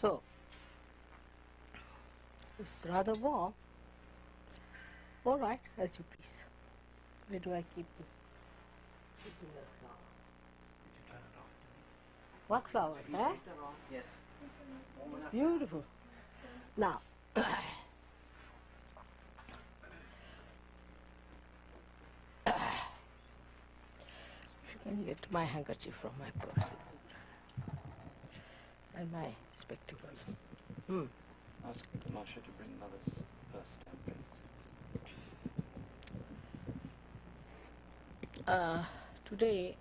So, it's rather warm. All right, as you please. Where do I keep this? What flowers, eh? Yes. Beautiful. Now, can get my handkerchief from my purse and my spectacles. Ask Masha to bring mother's first stamp, please. Today,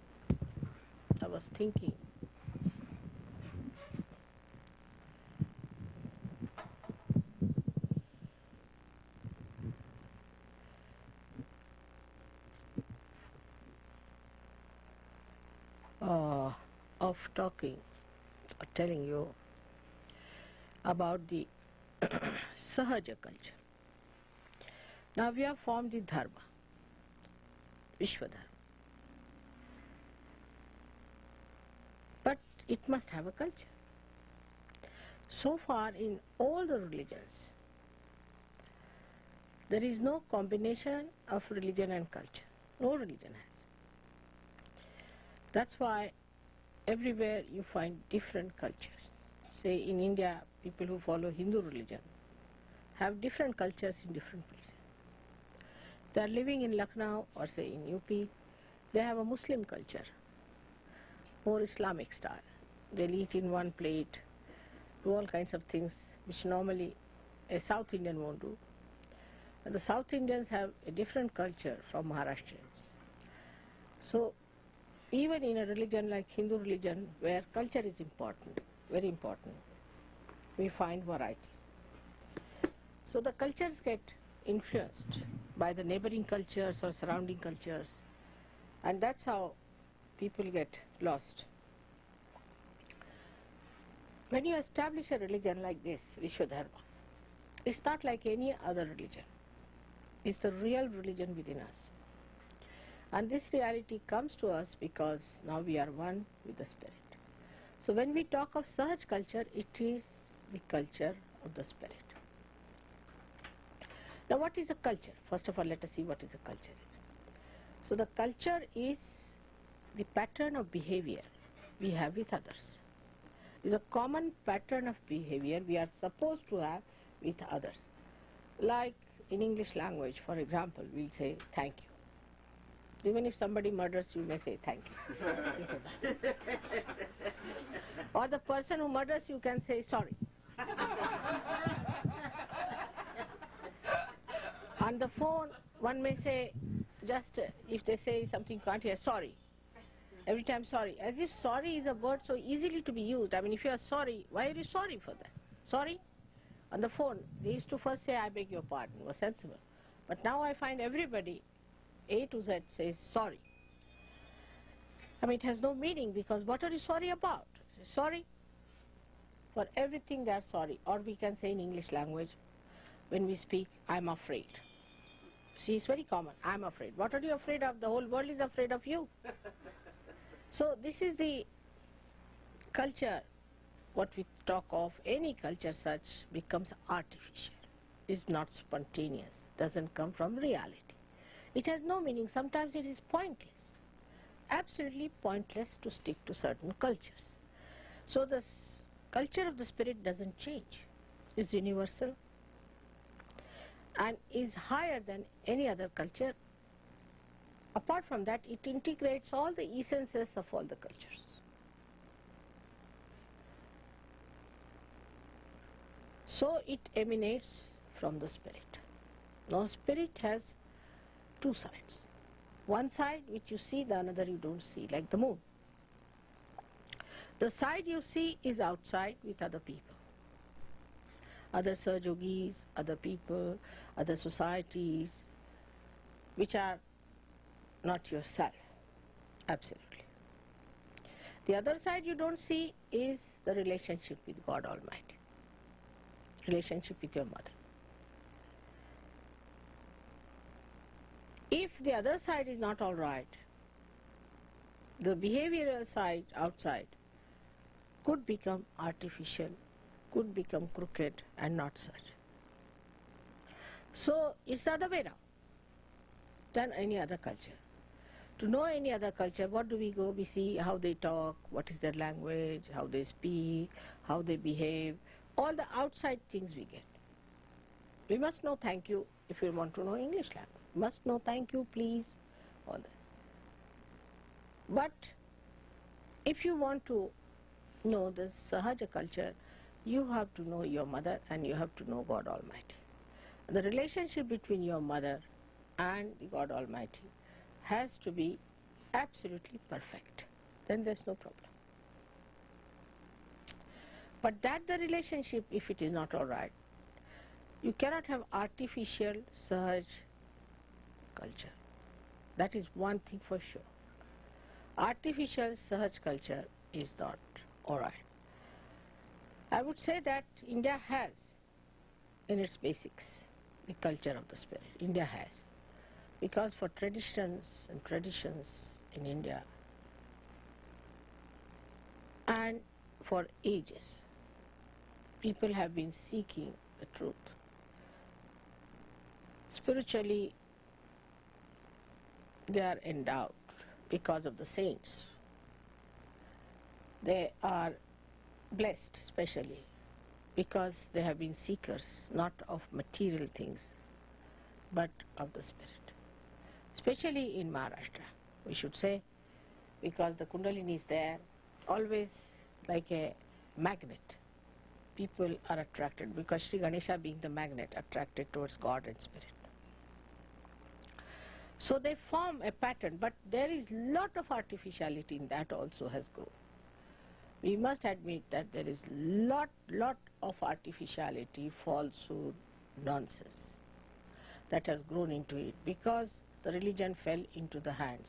I was thinking of talking or telling you about the Sahaja culture. Now we have formed the Dharma, Vishwa Dharma. But it must have a culture. So far in all the religions, there is no combination of religion and culture. No religion has. That's why everywhere you find different cultures. Say in India, people who follow Hindu religion have different cultures in different places. They are living in Lucknow or say in UP, they have a Muslim culture, more Islamic style. They'll eat in one plate, do all kinds of things which normally a South Indian won't do. And the South Indians have a different culture from Maharashtrians. So even in a religion like Hindu religion, where culture is important, very important, we find varieties. So the cultures get influenced by the neighboring cultures or surrounding cultures, and that's how people get lost. When you establish a religion like this, Vishwadharma, it's not like any other religion. It's the real religion within us. And this reality comes to us because now we are one with the Spirit. So when we talk of Sahaja culture, it is the culture of the Spirit. Now what is a culture? First of all, let us see what is a culture. So the culture is the pattern of behavior we have with others. It's a common pattern of behavior we are supposed to have with others. Like in English language, for example, we'll say thank you. Even if somebody murders you, may say thank you. Or the person who murders you can say sorry. On the phone, one may say, just if they say something you can't hear, sorry. Every time sorry. As if sorry is a word so easily to be used. I mean, if you are sorry, why are you sorry for that? Sorry? On the phone, they used to first say, I beg your pardon, was sensible. But now I find everybody, A to Z, says sorry. I mean, it has no meaning because what are you sorry about? Sorry. For everything they are sorry. Or we can say in English language, when we speak, I'm afraid. See, it's very common. I'm afraid. What are you afraid of? The whole world is afraid of you. So this is the culture, what we talk of, any culture such becomes artificial. It's not spontaneous, doesn't come from reality. It has no meaning. Sometimes it is pointless. Absolutely pointless to stick to certain cultures. So the culture of the Spirit doesn't change. It's universal and is higher than any other culture. Apart from that, it integrates all the essences of all the cultures. So it emanates from the Spirit. Now Spirit has two sides. One side which you see, the another you don't see, like the moon. The side you see is outside with other people. Other Sahajogis, other people, other societies, which are not yourself, absolutely. The other side you don't see is the relationship with God Almighty, relationship with your mother. If the other side is not all right, the behavioral side outside could become artificial could become crooked and not such. So it's the other way around than any other culture. To know any other culture, what do we go? We see how they talk, what is their language, how they speak, how they behave, all the outside things we get. We must know thank you if we want to know English language. Must know thank you, please, all that. But if you want to know the Sahaja culture, you have to know your mother and you have to know God Almighty. The relationship between your mother and God Almighty has to be absolutely perfect. Then there's no problem. But that the relationship, if it is not all right, you cannot have artificial Sahaj culture. That is one thing for sure. Artificial Sahaj culture is not all right. I would say that India has, in its basics, the culture of the spirit. India has. Because for traditions in India, and for ages, people have been seeking the truth. Spiritually, they are endowed because of the saints. They are blessed especially because they have been seekers not of material things but of the spirit. Especially in Maharashtra, we should say, because the Kundalini is there, always like a magnet. People are attracted because Sri Ganesha being the magnet attracted towards God and spirit. So they form a pattern, but there is lot of artificiality in that also has grown. We must admit that there is lot of artificiality, falsehood, nonsense that has grown into it because the religion fell into the hands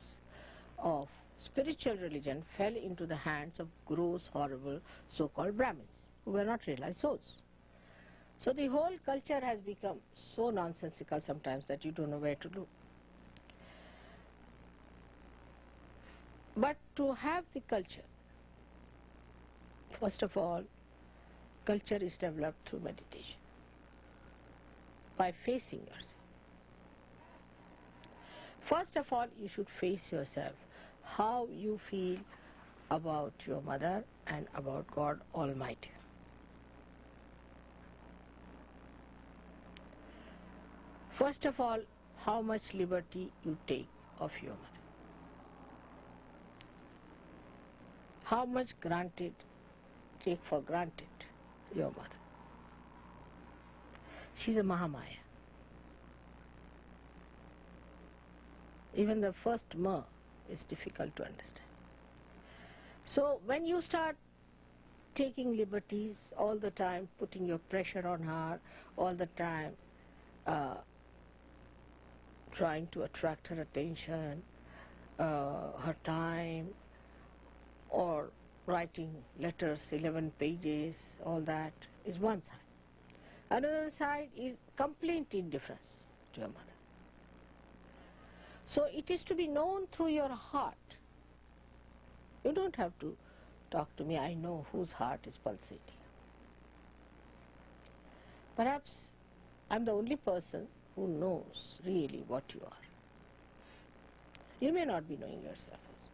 of, spiritual religion fell into the hands of gross, horrible, so-called Brahmins who were not realized souls. So the whole culture has become so nonsensical sometimes that you don't know where to look. But to have the culture, first of all, culture is developed through meditation, by facing yourself. First of all, you should face yourself, how you feel about your mother and about God Almighty. First of all, how much liberty you take of your mother. How much take for granted your mother. She's a Mahamaya. Even the first Ma is difficult to understand. So when you start taking liberties all the time, putting your pressure on her, all the time trying to attract her attention, her time, or writing letters, 11 pages, all that is one side. Another side is complete indifference to your mother. So it is to be known through your heart. You don't have to talk to me, I know whose heart is pulsating. Perhaps I'm the only person who knows really what you are. You may not be knowing yourself also.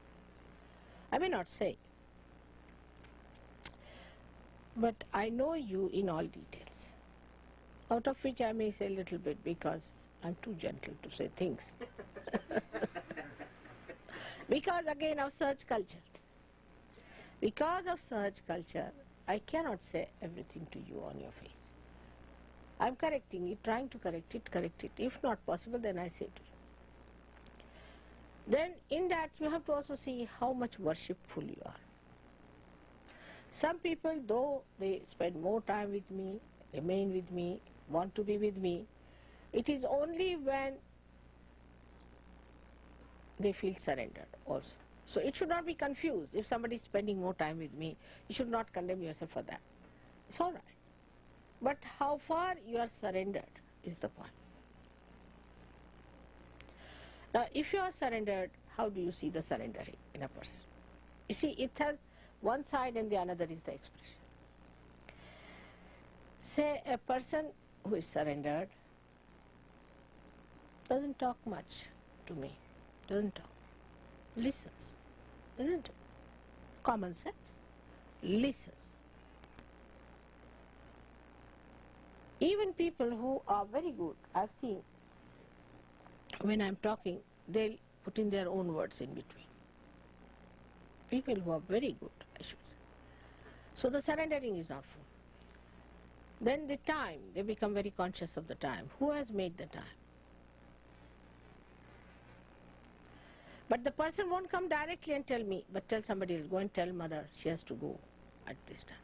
I may not say, but I know you in all details, out of which I may say a little bit because I'm too gentle to say things. Because again of Sahaja culture. Because of Sahaja culture, I cannot say everything to you on your face. I'm correcting it, trying to correct it. If not possible, then I say to you. Then in that you have to also see how much worshipful you are. Some people, though they spend more time with me, remain with me, want to be with me, it is only when they feel surrendered also. So it should not be confused. If somebody is spending more time with me, you should not condemn yourself for that. It's all right. But how far you are surrendered is the point. Now, if you are surrendered, how do you see the surrendering in a person? You see, it has one side and the other is the expression. Say a person who is surrendered doesn't talk much to me, doesn't talk, listens, isn't it? Common sense, listens. Even people who are very good, I've seen, when I'm talking, they'll put in their own words in between. People who are very good, I should say. So the surrendering is not full. Then the time, they become very conscious of the time. Who has made the time? But the person won't come directly and tell me, but tell somebody else, go and tell mother she has to go at this time.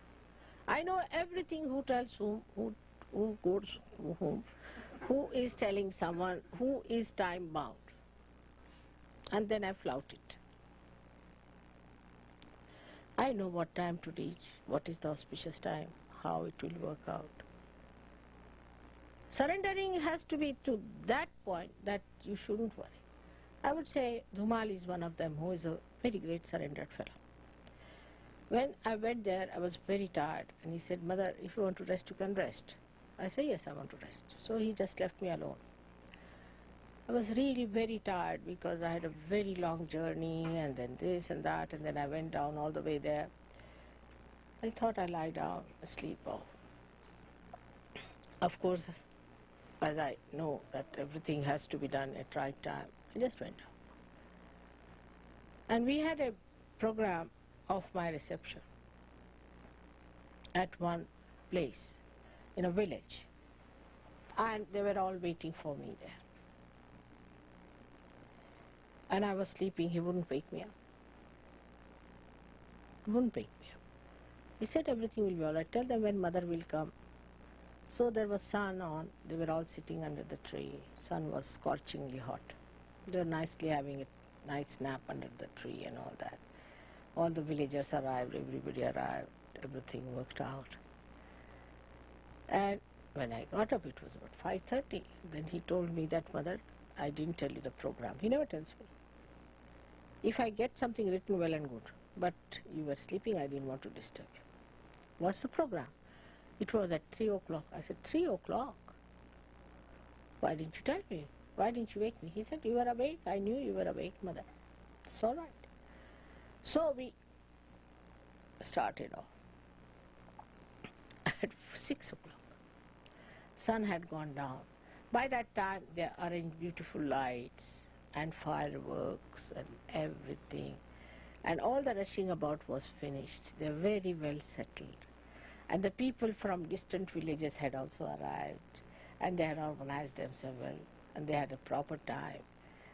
I know everything, who tells whom, who goes to whom, who is telling someone, who is time bound. And then I flout it. I know what time to reach, what is the auspicious time, how it will work out. Surrendering has to be to that point that you shouldn't worry. I would say Dhumal is one of them, who is a very great surrendered fellow. When I went there, I was very tired, and he said, Mother, if you want to rest, you can rest. I said, yes, I want to rest. So he just left me alone. I was really very tired because I had a very long journey, and then this and that, and then I went down all the way there. I thought I'd lie down, sleep off. Of course, as I know that everything has to be done at right time, I just went down. And we had a program of my reception at one place in a village, and they were all waiting for me there. And I was sleeping, he wouldn't wake me up. He wouldn't wake me up. He said everything will be all right. Tell them when mother will come. So there was sun on. They were all sitting under the tree. Sun was scorchingly hot. They were nicely having a nice nap under the tree and all that. All the villagers arrived, everybody arrived, everything worked out. And when I got up, it was about 5:30. Then he told me that, Mother, I didn't tell you the program. He never tells me. If I get something written, well and good. But you were sleeping, I didn't want to disturb you. What's the program? It was at 3 o'clock. I said, 3 o'clock? Why didn't you tell me? Why didn't you wake me? He said, you were awake. I knew you were awake, Mother. It's all right. So we started off at 6 o'clock. Sun had gone down. By that time, they arranged beautiful lights and fireworks and everything. And all the rushing about was finished. They were very well settled. And the people from distant villages had also arrived. And they had organized themselves well. And they had a proper time.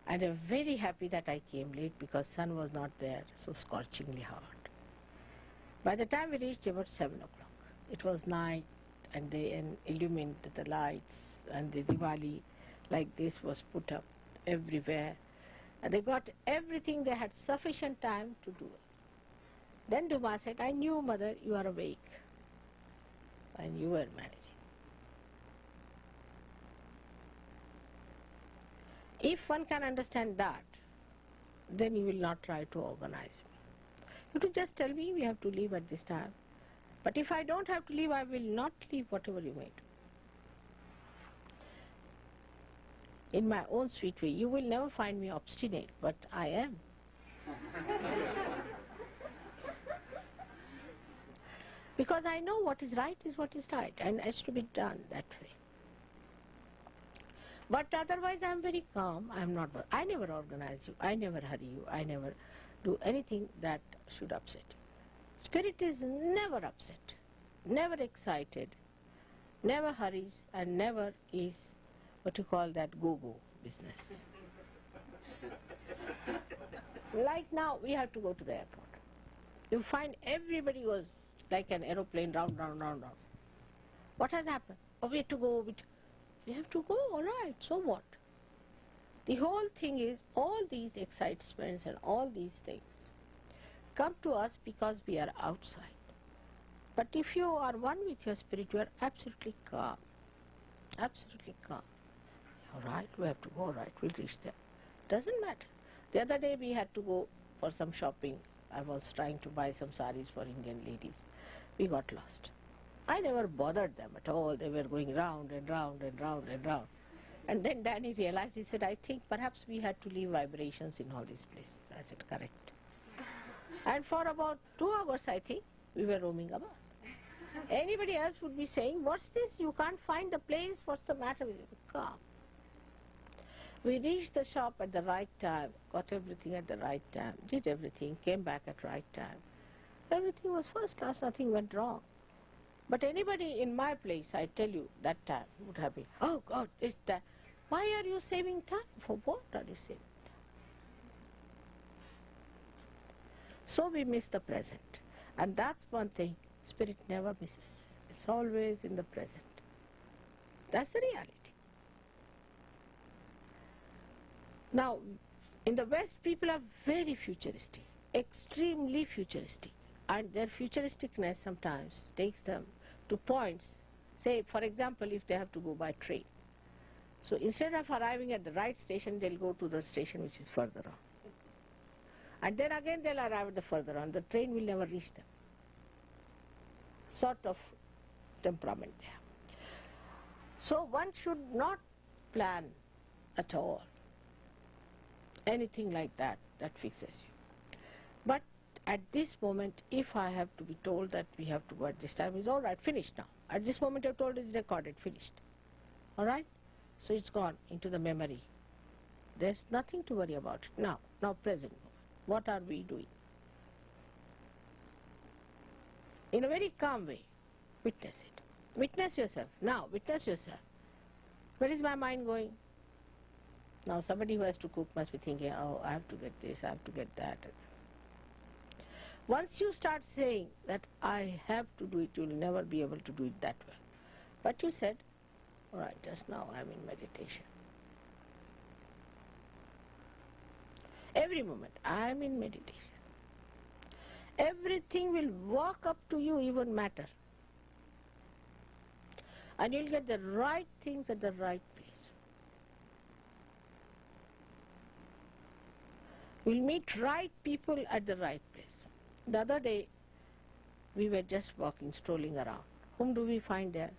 And they were very happy that I came late because sun was not there, so scorchingly hot. By the time we reached about 7 o'clock, it was night, and they illumined the lights, and the Diwali like this was put up everywhere. And they got everything. They had sufficient time to do it. Then Duma said, I knew, Mother, you are awake. And you were managing. If one can understand that, then you will not try to organize me. You to just tell me we have to leave at this time. But if I don't have to leave, I will not leave whatever you may do. In my own sweet way, you will never find me obstinate, but I am. Because I know what is right, and has to be done that way. But otherwise I am very calm. I am not. I never organize you. I never hurry you. I never do anything that should upset you. Spirit is never upset, never excited, never hurries, and never is what you call that go-go business. Like now, we have to go to the airport. You find everybody was like an aeroplane, round, round, round, round. What has happened? Oh, we have to go. We have to go, all right, so what? The whole thing is, all these excitements and all these things come to us because we are outside. But if you are one with your spirit, you are absolutely calm. Absolutely calm. All right, we have to go, all right, we'll reach there. Doesn't matter. The other day we had to go for some shopping. I was trying to buy some saris for Indian ladies. We got lost. I never bothered them at all. They were going round and round and round and round. And then Danny realized, he said, I think perhaps we had to leave vibrations in all these places. I said, correct. And for about 2 hours, I think, we were roaming about. Anybody else would be saying, what's this? You can't find the place. What's the matter with you? Calm. We reached the shop at the right time, got everything at the right time, did everything, came back at right time. Everything was first class, nothing went wrong. But anybody in my place, I tell you, that time would have been, oh God, this, that. Why are you saving time? For what are you saving time? So we miss the present. And that's one thing Spirit never misses. It's always in the present. That's the reality. Now, in the West, people are very futuristic, extremely futuristic. And their futuristicness sometimes takes them to points. Say, for example, if they have to go by train. So instead of arriving at the right station, they'll go to the station which is further on. And then again they'll arrive at the further on. The train will never reach them. Sort of temperament there. So one should not plan at all anything like that fixes you. But at this moment, if I have to be told that we have to go at this time, it's all right, finished now. At this moment I've told it's recorded, finished. All right? So it's gone into the memory. There's nothing to worry about it. Now present moment. What are we doing? In a very calm way, witness it. Witness yourself. Now, witness yourself. Where is my mind going? Now somebody who has to cook must be thinking, oh, I have to get this, I have to get that. Once you start saying that I have to do it, you'll never be able to do it that well. But you said, all right, just now I'm in meditation. Every moment I'm in meditation. Everything will walk up to you, even matter. And you'll get the right things at the right place. We'll meet right people at the right place. The other day, we were just walking, strolling around. Whom do we find there?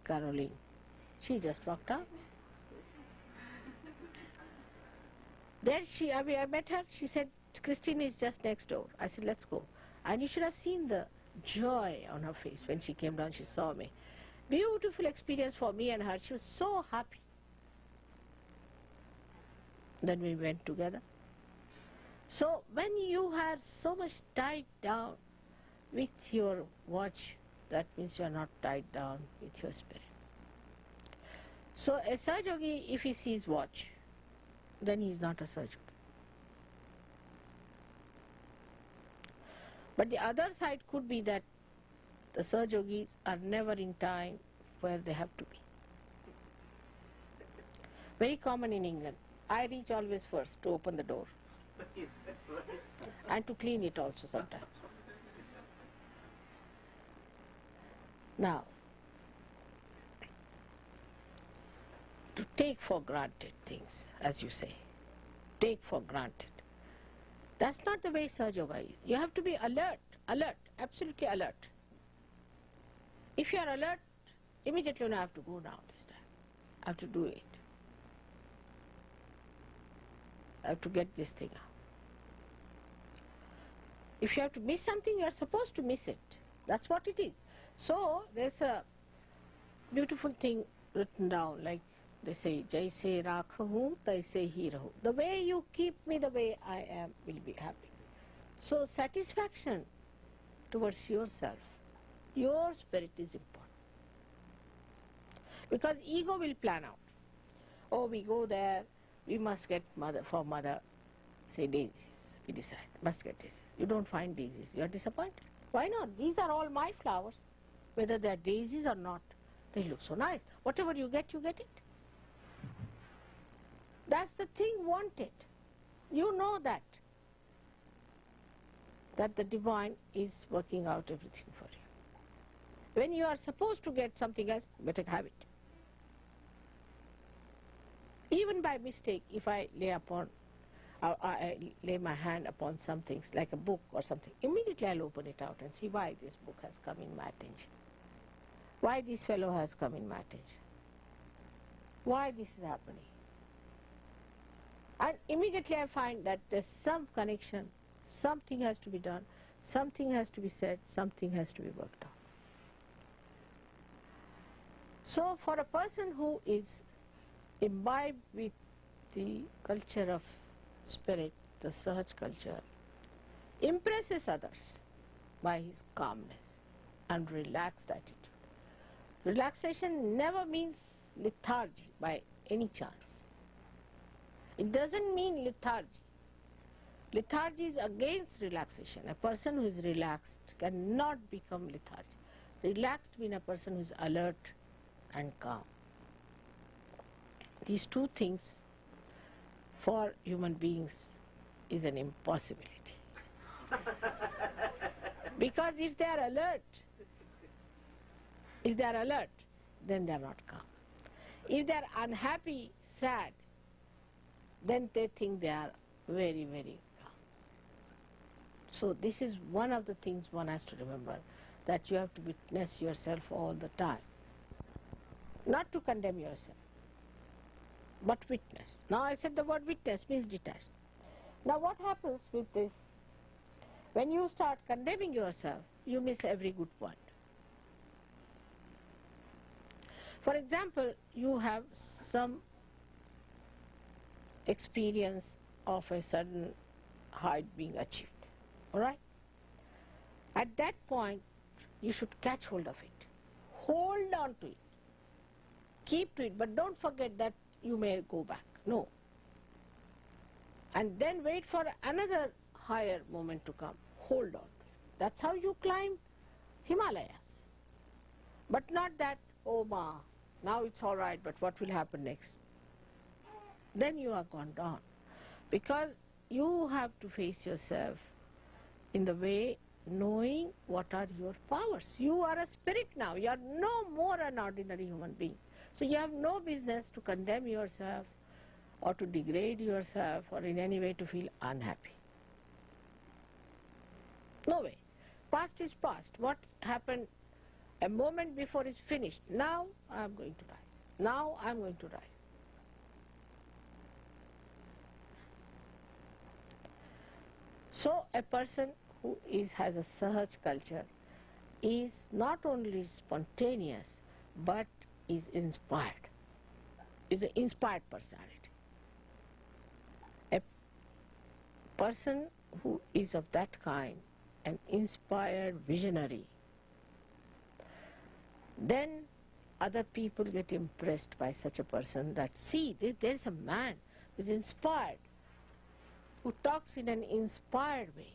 Caroline. She just walked out. There I met her. She said, Christine is just next door. I said, let's go. And you should have seen the joy on her face when she came down, she saw me. Beautiful experience for me and her. She was so happy. Then we went together. So when you are so much tied down with your watch, that means you are not tied down with your spirit. So a Sahaja Yogi, if he sees watch, then he is not a Sahaja Yogi. But the other side could be that the Sahaja Yogis are never in time where they have to be. Very common in England. I reach always first to open the door. And to clean it also sometimes. Now, to take for granted things, as you say, take for granted. That's not the way Sahaja Yoga is. You have to be alert, absolutely alert. If you are alert, immediately I have to go now this time. I have to do it. I have to get this thing out. If you have to miss something, you are supposed to miss it. That's what it is. So, there's a beautiful thing written down, like they say, Jaise rakhu, taise hi rahu. The way you keep me the way I am will be happy. So, satisfaction towards yourself, your spirit is important. Because ego will plan out. Oh, we go there, we must get for mother, say daisies, we decide, must get daisies. You don't find daisies, you are disappointed. Why not? These are all my flowers. Whether they are daisies or not, they look so nice. Whatever you get it. That's the thing wanted. You know that the divine is working out everything for you. When you are supposed to get something else, better have it. Even by mistake, if I lay my hand upon some things, like a book or something, immediately I'll open it out and see why this book has come in my attention. why this fellow has come in my attention, why this is happening. And immediately I find that there's some connection, something has to be done, something has to be said, something has to be worked out. So for a person who is imbibed with the culture of spirit, the Sahaja culture, impresses others by his calmness and relaxed attitude. Relaxation never means lethargy by any chance. It doesn't mean lethargy. Lethargy is against relaxation. A person who is relaxed cannot become lethargic. Relaxed means a person who is alert and calm. These two things for human beings is an impossibility. Because if they are alert, then they are not calm. If they are unhappy, sad, then they think they are very, very calm. So this is one of the things one has to remember, that you have to witness yourself all the time. Not to condemn yourself, but witness. Now I said the word witness means detached. Now what happens with this? When you start condemning yourself, you miss every good point. For example, you have some experience of a certain height being achieved, all right? At that point, you should catch hold of it. Hold on to it. Keep to it, but don't forget that you may go back. No. And then wait for another higher moment to come. Hold on to it. That's how you climb Himalayas. But not that, oh ma, now it's all right, but what will happen next? Then you are gone down. Because you have to face yourself in the way knowing what are your powers. You are a spirit now. You are no more an ordinary human being. So you have no business to condemn yourself or to degrade yourself or in any way to feel unhappy. No way. Past is past. What happened a moment before is finished. Now I am going to rise. Now I am going to rise. So a person who has a Sahaja culture is not only spontaneous but is inspired, is an inspired personality. A person who is of that kind, an inspired visionary, then other people get impressed by such a person that, see, there is a man who is inspired, who talks in an inspired way,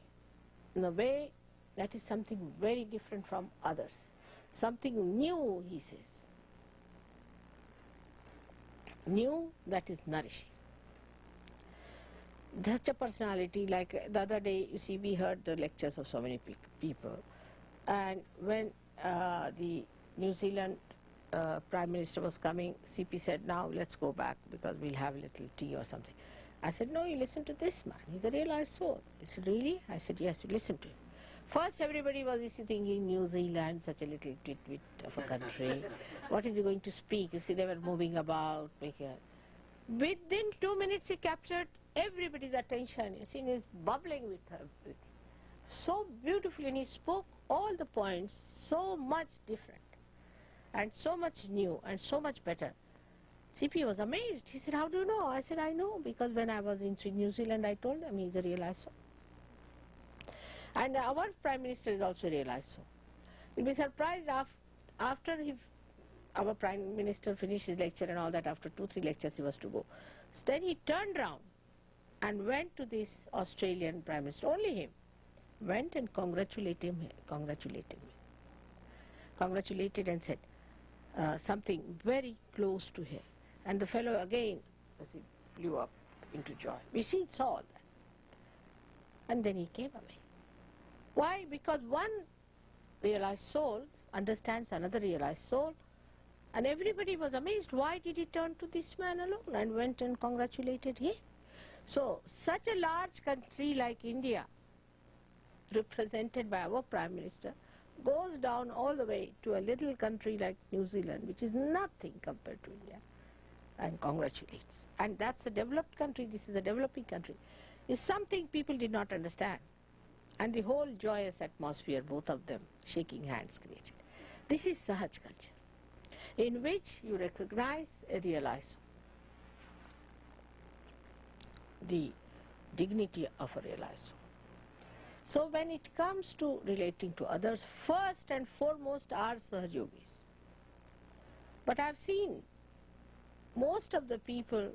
in a way that is something very different from others, something new, he says. New that is nourishing. Such a personality, like the other day, you see, we heard the lectures of so many people, and when the New Zealand Prime Minister was coming, CP said, now let's go back because we'll have a little tea or something. I said, no, you listen to this man, he's a realized soul. He said, really? I said, yes, you listen to him. First everybody was thinking New Zealand, such a little twit of a country. What is he going to speak? You see, they were moving about. Within 2 minutes he captured everybody's attention. You see, he's bubbling with her. So beautifully, and he spoke all the points so much different and so much new and so much better. CP was amazed. He said, how do you know? I said, I know, because when I was in New Zealand, I told them he's a realized soul. And our Prime Minister is also realized soul. You'll be surprised after our Prime Minister finished his lecture and all that, after 2-3 lectures he was to go. So then he turned round and went to this Australian Prime Minister, only him, went and congratulated and said something very close to him. And the fellow again, as he flew up into joy. We saw all that. And then he came away. Why? Because one realized soul understands another realized soul, and everybody was amazed. Why did he turn to this man alone and went and congratulated him? So, such a large country like India, represented by our Prime Minister, goes down all the way to a little country like New Zealand, which is nothing compared to India, and congratulates. And that's a developed country, this is a developing country, is something people did not understand. And the whole joyous atmosphere, both of them shaking hands, created. This is Sahaja Culture, in which you recognize a realizer, the dignity of a realizer. So when it comes to relating to others, first and foremost are Sahajogis. But I've seen most of the people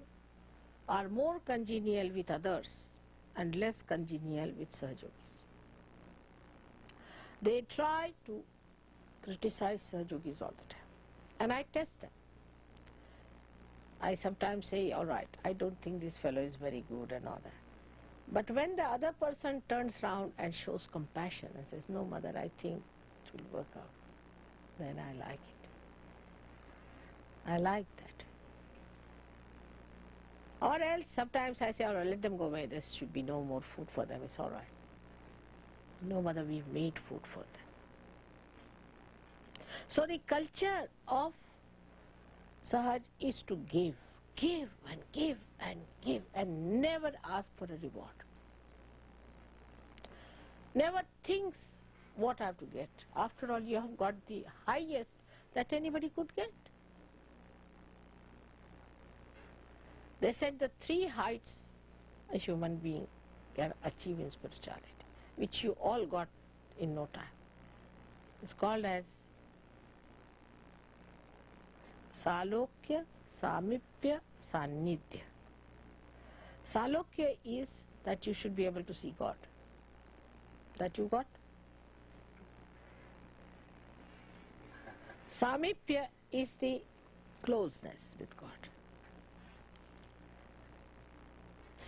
are more congenial with others and less congenial with Sahajogis. They try to criticize Sahajogis all the time, and I test them. I sometimes say, all right, I don't think this fellow is very good and all that. But when the other person turns round and shows compassion and says, no mother, I think it will work out, then I like it. I like that. Or else sometimes I say, all right, let them go away, there should be no more food for them, it's all right. No mother, we've made food for them. So the culture of Sahaj is to give and give and give and never ask for a reward. Never thinks what I have to get. After all, you have got the highest that anybody could get. They said the 3 heights a human being can achieve in spirituality, which you all got in no time. It's called as Salokya, Samipya, Sannidhya. Salokya is that you should be able to see God. That you got. Samipya is the closeness with God.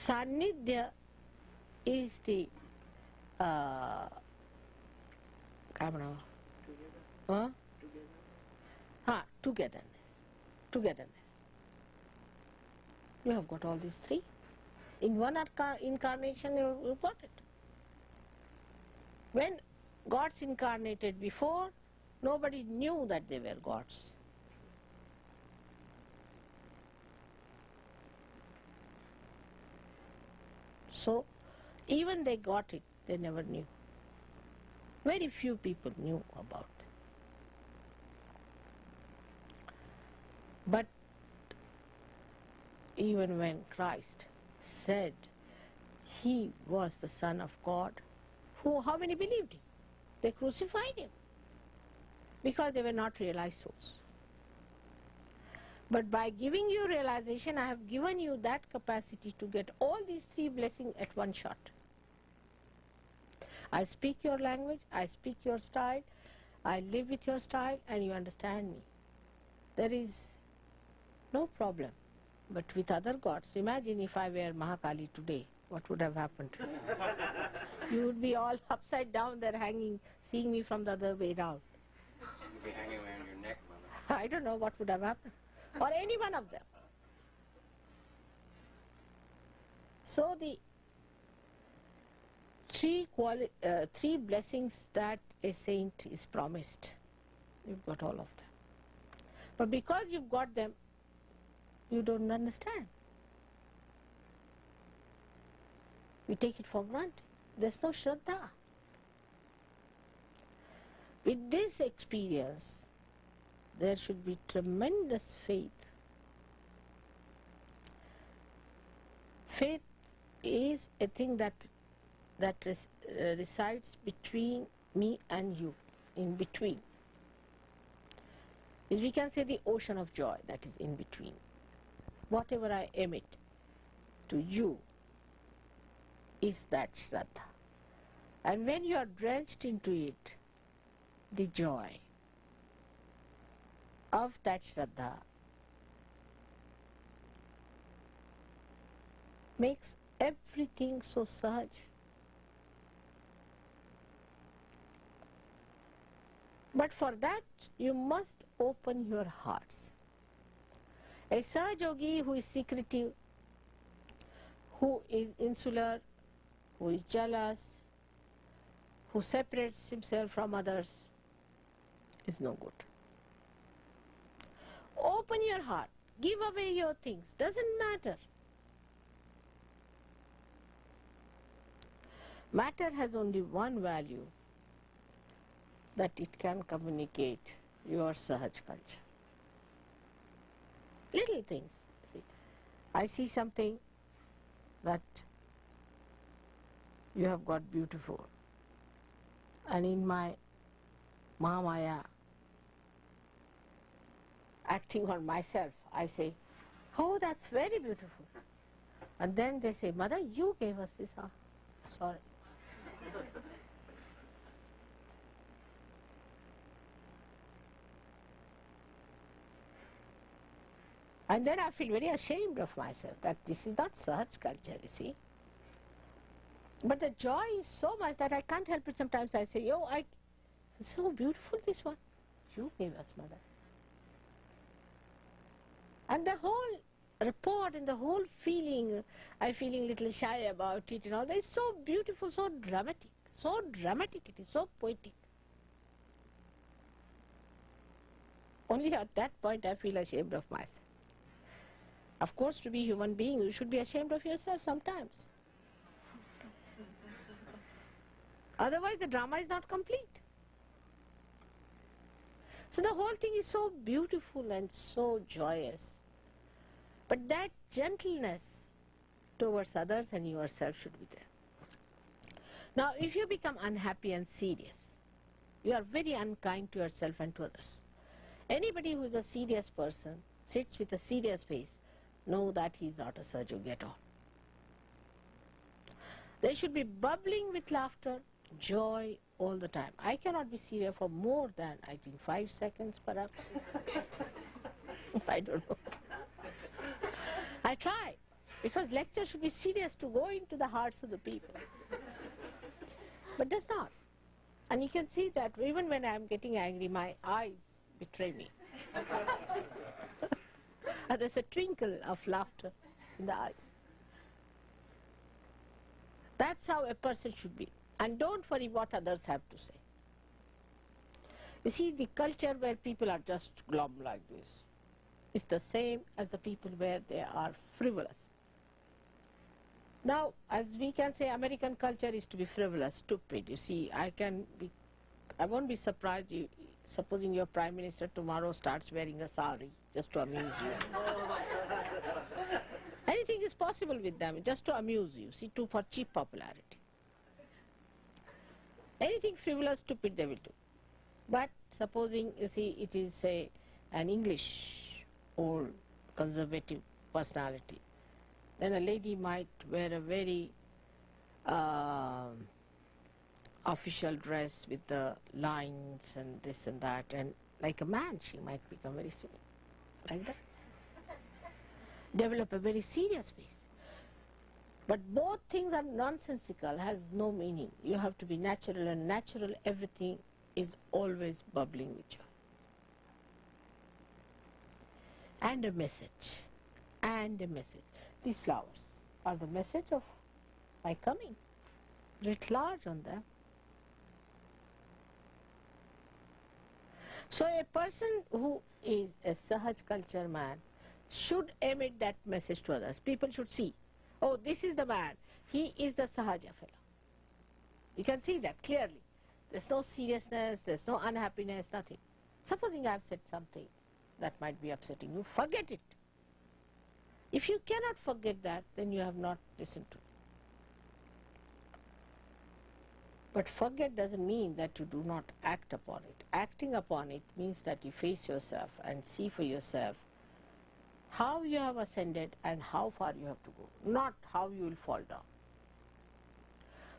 Sannidhya is the togetherness. You have got all these 3. In one incarnation you got it. When gods incarnated before, nobody knew that they were gods. So, even they got it, they never knew. Very few people knew about it. But even when Christ said he was the Son of God, how many believed him? They crucified him because they were not realized souls. But by giving you realization, I have given you that capacity to get all these 3 blessings at one shot. I speak your language, I speak your style, I live with your style, and you understand me. There is no problem. But with other gods, imagine if I were Mahakali today, what would have happened? You would be all upside down there hanging, seeing me from the other way round. You'd be hanging around your neck, Mother. I don't know what would have happened. Or any one of them. So the 3 blessings that a saint is promised, you've got all of them. But because you've got them, you don't understand. We take it for granted. There's no Shraddha. With this experience, there should be tremendous faith. Faith is a thing that resides between me and you, in between. We can say the ocean of joy that is in between. Whatever I emit to you is that Shraddha. And when you are drenched into it, the joy of that Shraddha makes everything so Sahaj. But for that, you must open your hearts. A Sahajogi who is secretive, who is insular, who is jealous, who separates himself from others, is no good. Open your heart. Give away your things. Doesn't matter. Matter has only one value, that it can communicate your Sahaj culture. Little things. See, I see something that you have got beautiful, and in my Mahamaya, acting on myself, I say, oh, that's very beautiful. And then they say, Mother, you gave us this. Sorry. And then I feel very ashamed of myself that this is not Sahaj culture, you see. But the joy is so much that I can't help it. Sometimes I say, it's so beautiful, this one. You gave us, Mother. And the whole report and the whole feeling, I'm feeling a little shy about it, it's so beautiful, so dramatic. So dramatic it is, so poetic. Only at that point I feel ashamed of myself. Of course, to be a human being, you should be ashamed of yourself sometimes. Otherwise, the drama is not complete. So the whole thing is so beautiful and so joyous. But that gentleness towards others and yourself should be there. Now, if you become unhappy and serious, you are very unkind to yourself and to others. Anybody who is a serious person, sits with a serious face, know that he is not a Sahaja Yogi at all. They should be bubbling with laughter, joy all the time. I cannot be serious for more than, I think, 5 seconds perhaps. I don't know. I try, because lecture should be serious to go into the hearts of the people. But does not. And you can see that even when I am getting angry, my eyes betray me. There's a twinkle of laughter in the eyes. That's how a person should be. And don't worry what others have to say. You see, the culture where people are just glum like this is the same as the people where they are frivolous. Now, as we can say, American culture is to be frivolous, stupid. You see, I won't be surprised supposing your Prime Minister tomorrow starts wearing a sari just to amuse you. Anything is possible with them, just to amuse you, see, for cheap popularity. Anything frivolous, stupid they will do. But supposing, you see, it is, say, an English old conservative personality, then a lady might wear a very official dress with the lines and this and that, and like a man she might become very serious, like that. Develop a very serious face. But both things are nonsensical, has no meaning. You have to be natural, and natural everything is always bubbling with joy. And a message. And a message. These flowers are the message of my coming. Writ large on them. So a person who is a Sahaj culture man should emit that message to others. People should see, oh, this is the man. He is the Sahaja fellow. You can see that clearly. There's no seriousness, there's no unhappiness, nothing. Supposing I've said something that might be upsetting you, forget it. If you cannot forget that, then you have not listened to it. But forget doesn't mean that you do not act upon it. Acting upon it means that you face yourself and see for yourself how you have ascended and how far you have to go, not how you will fall down.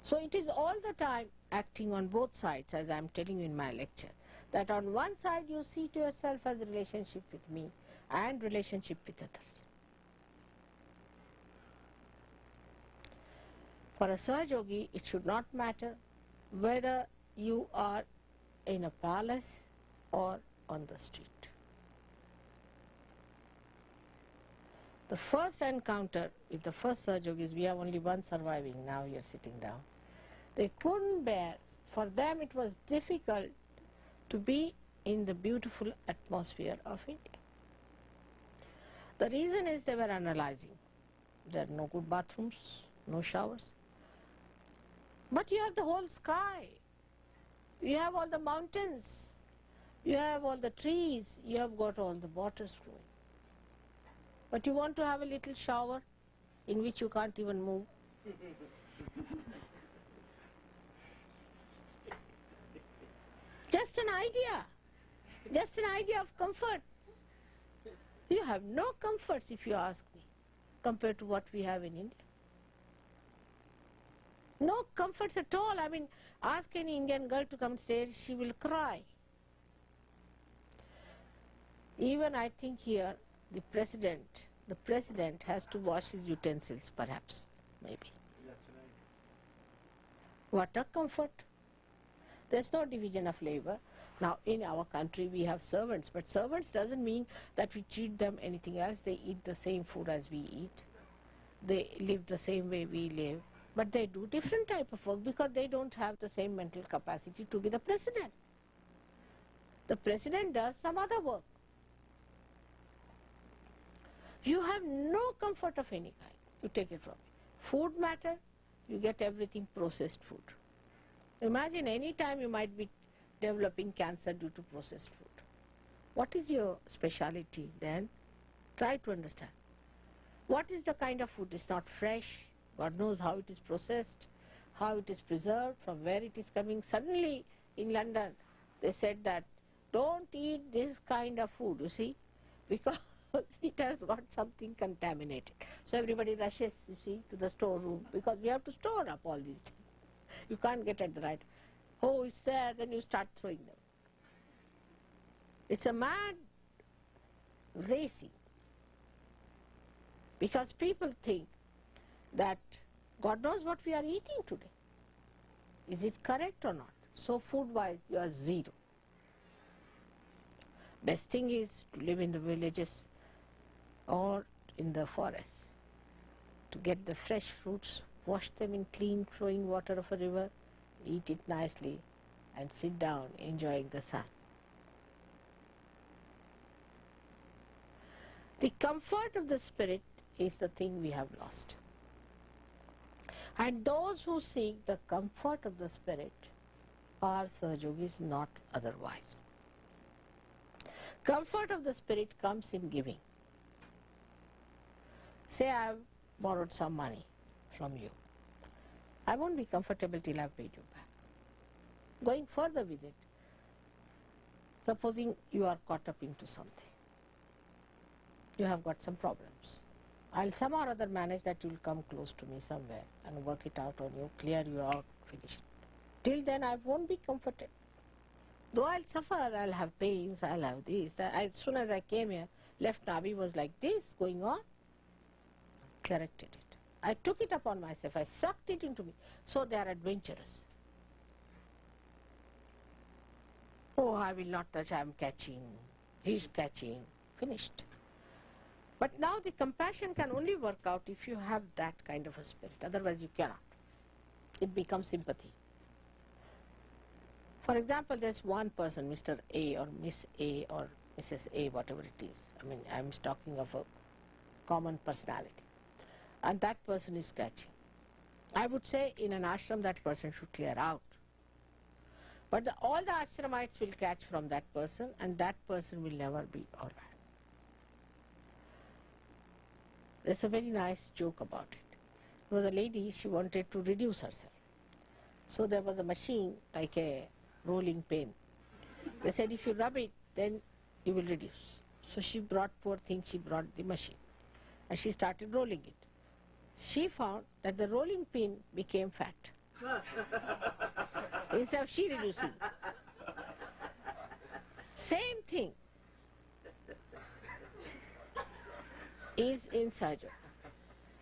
So it is all the time acting on both sides, as I am telling you in my lecture, that on one side you see to yourself as a relationship with me and relationship with others. For a Sahaja Yogi, it should not matter whether you are in a palace or on the street. The first encounter with the first Sahaja Yogis, we have only one surviving now here sitting down. They couldn't bear, for them it was difficult to be in the beautiful atmosphere of India. The reason is they were analyzing. There are no good bathrooms, no showers. But you have the whole sky. You have all the mountains. You have all the trees. You have got all the waters flowing. But you want to have a little shower in which you can't even move. Just an idea. Just an idea of comfort. You have no comforts, if you ask me, compared to what we have in India. No comforts at all. I mean, ask any Indian girl to come stay, she will cry. Even I think here, the president has to wash his utensils, perhaps, maybe. What a comfort. There's no division of labor. Now, in our country, we have servants, but servants doesn't mean that we treat them anything else. They eat the same food as we eat. They live the same way we live. But they do different type of work because they don't have the same mental capacity to be the president. The president does some other work. You have no comfort of any kind. You take it from me. Food matter, you get everything processed food. Imagine any time you might be developing cancer due to processed food. What is your speciality then? Try to understand. What is the kind of food? It's not fresh. God knows how it is processed, how it is preserved, from where it is coming. Suddenly in London they said that don't eat this kind of food, you see, because it has got something contaminated. So everybody rushes, you see, to the storeroom because we have to store up all these things. You can't get at the right. Oh, it's there, then you start throwing them. It's a mad racing. Because people think that God knows what we are eating today. Is it correct or not? So food-wise, you are zero. Best thing is to live in the villages or in the forests. To get the fresh fruits, wash them in clean flowing water of a river, eat it nicely, and sit down enjoying the sun. The comfort of the spirit is the thing we have lost. And those who seek the comfort of the spirit are Sahajogis, not otherwise. Comfort of the spirit comes in giving. Say I have borrowed some money from you. I won't be comfortable till I have paid you back. Going further with it, supposing you are caught up into something. You have got some problems. I'll somehow or other manage that you'll come close to me somewhere and work it out on you, clear you out, finish it. Till then I won't be comforted. Though I'll suffer, I'll have pains, I'll have this. As soon as I came here, left Nabi was like this going on. Corrected it. I took it upon myself. I sucked it into me. So they are adventurous. Oh, I will not touch, I am catching. He's catching. Finished. But now the compassion can only work out if you have that kind of a spirit. Otherwise you cannot. It becomes sympathy. For example, there's one person, Mr. A or Miss A or Mrs. A, whatever it is. I mean, I'm talking of a common personality. And that person is catching. I would say in an ashram that person should clear out. But all the ashramites will catch from that person and that person will never be all right. There's a very nice joke about it. There was a lady, she wanted to reduce herself. So there was a machine like a rolling pin. They said if you rub it, then you will reduce. So she brought, poor thing, she brought the machine. And she started rolling it. She found that the rolling pin became fat. Instead of she reducing. Same thing is in Sahaja.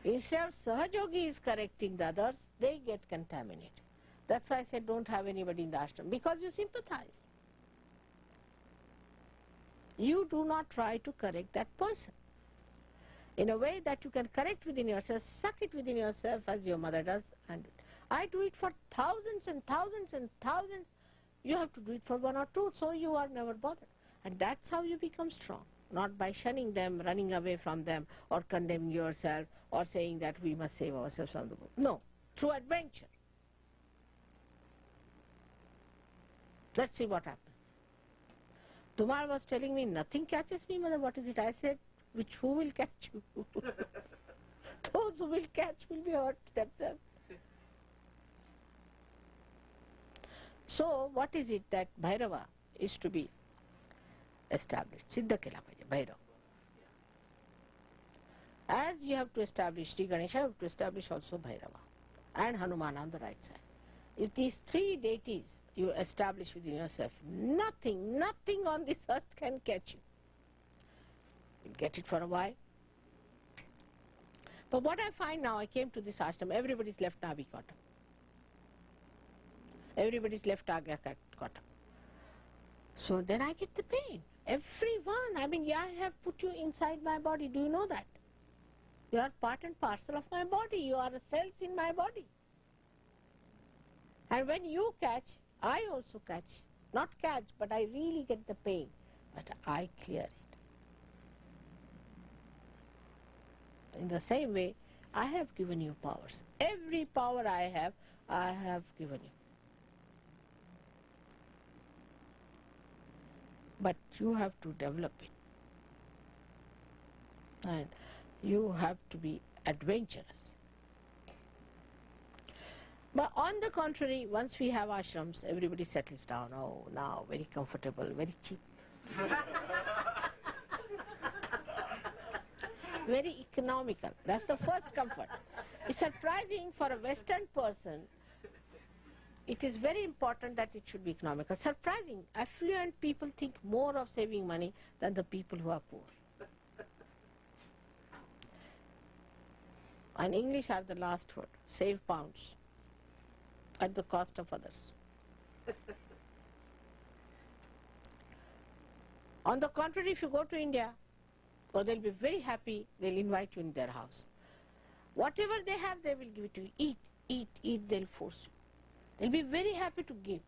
Instead of Sahajogi is correcting the others, they get contaminated. That's why I said don't have anybody in the ashram, because you sympathize. You do not try to correct that person. In a way that you can correct within yourself, suck it within yourself as your mother does. And I do it for thousands and thousands and thousands. You have to do it for one or two, so you are never bothered. And that's how you become strong. Not by shunning them, running away from them, or condemning yourself, or saying that we must save ourselves from the world. No, through adventure. Let's see what happens. Tumar was telling me, nothing catches me, mother. What is it? I said, who will catch you? Those who will catch will be hurt themselves. So, what is it that Bhairava is to be established? Siddha kela pahiye, Bhairava. As you have to establish Sri Ganesha, you have to establish also Bhairava and Hanuman on the right side. If these three deities you establish within yourself, nothing on this earth can catch you. You'll get it for a while. But what I find now, I came to this ashram, everybody's left Navi Kota. Everybody's left Agya Kota. So then I get the pain. Everyone. I mean, I have put you inside my body. Do you know that? You are part and parcel of my body. You are cells in my body. And when you catch, I also catch. Not catch, but I really get the pain. But I clear it. In the same way, I have given you powers. Every power I have given you. But you have to develop it. And you have to be adventurous. But on the contrary, once we have ashrams, everybody settles down. Oh, now very comfortable, very cheap. Very economical. That's the first comfort. It's surprising for a Western person. It is very important that it should be economical. Surprising. Affluent people think more of saving money than the people who are poor. And English are the last word. Save pounds at the cost of others. On the contrary, if you go to India, they'll be very happy, they'll invite you in their house. Whatever they have, they will give it to you. Eat, they'll force you. They'll be very happy to give.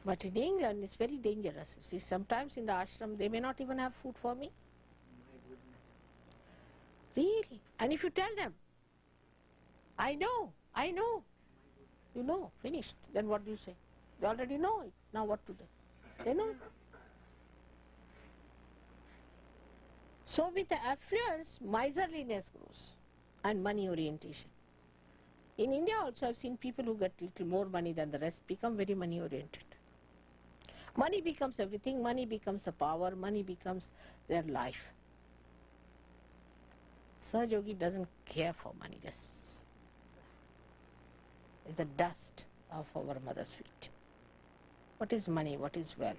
But in England, it's very dangerous. You see, sometimes in the ashram, they may not even have food for me. Really? And if you tell them, I know, you know, finished, then what do you say? They already know it. Now what to do? They know it. So with the affluence, miserliness grows and money orientation. In India also I've seen people who get little more money than the rest become very money oriented. Money becomes everything, money becomes the power, money becomes their life. Sahaja Yogi doesn't care for money, just it's the dust of our mother's feet. What is money? What is wealth?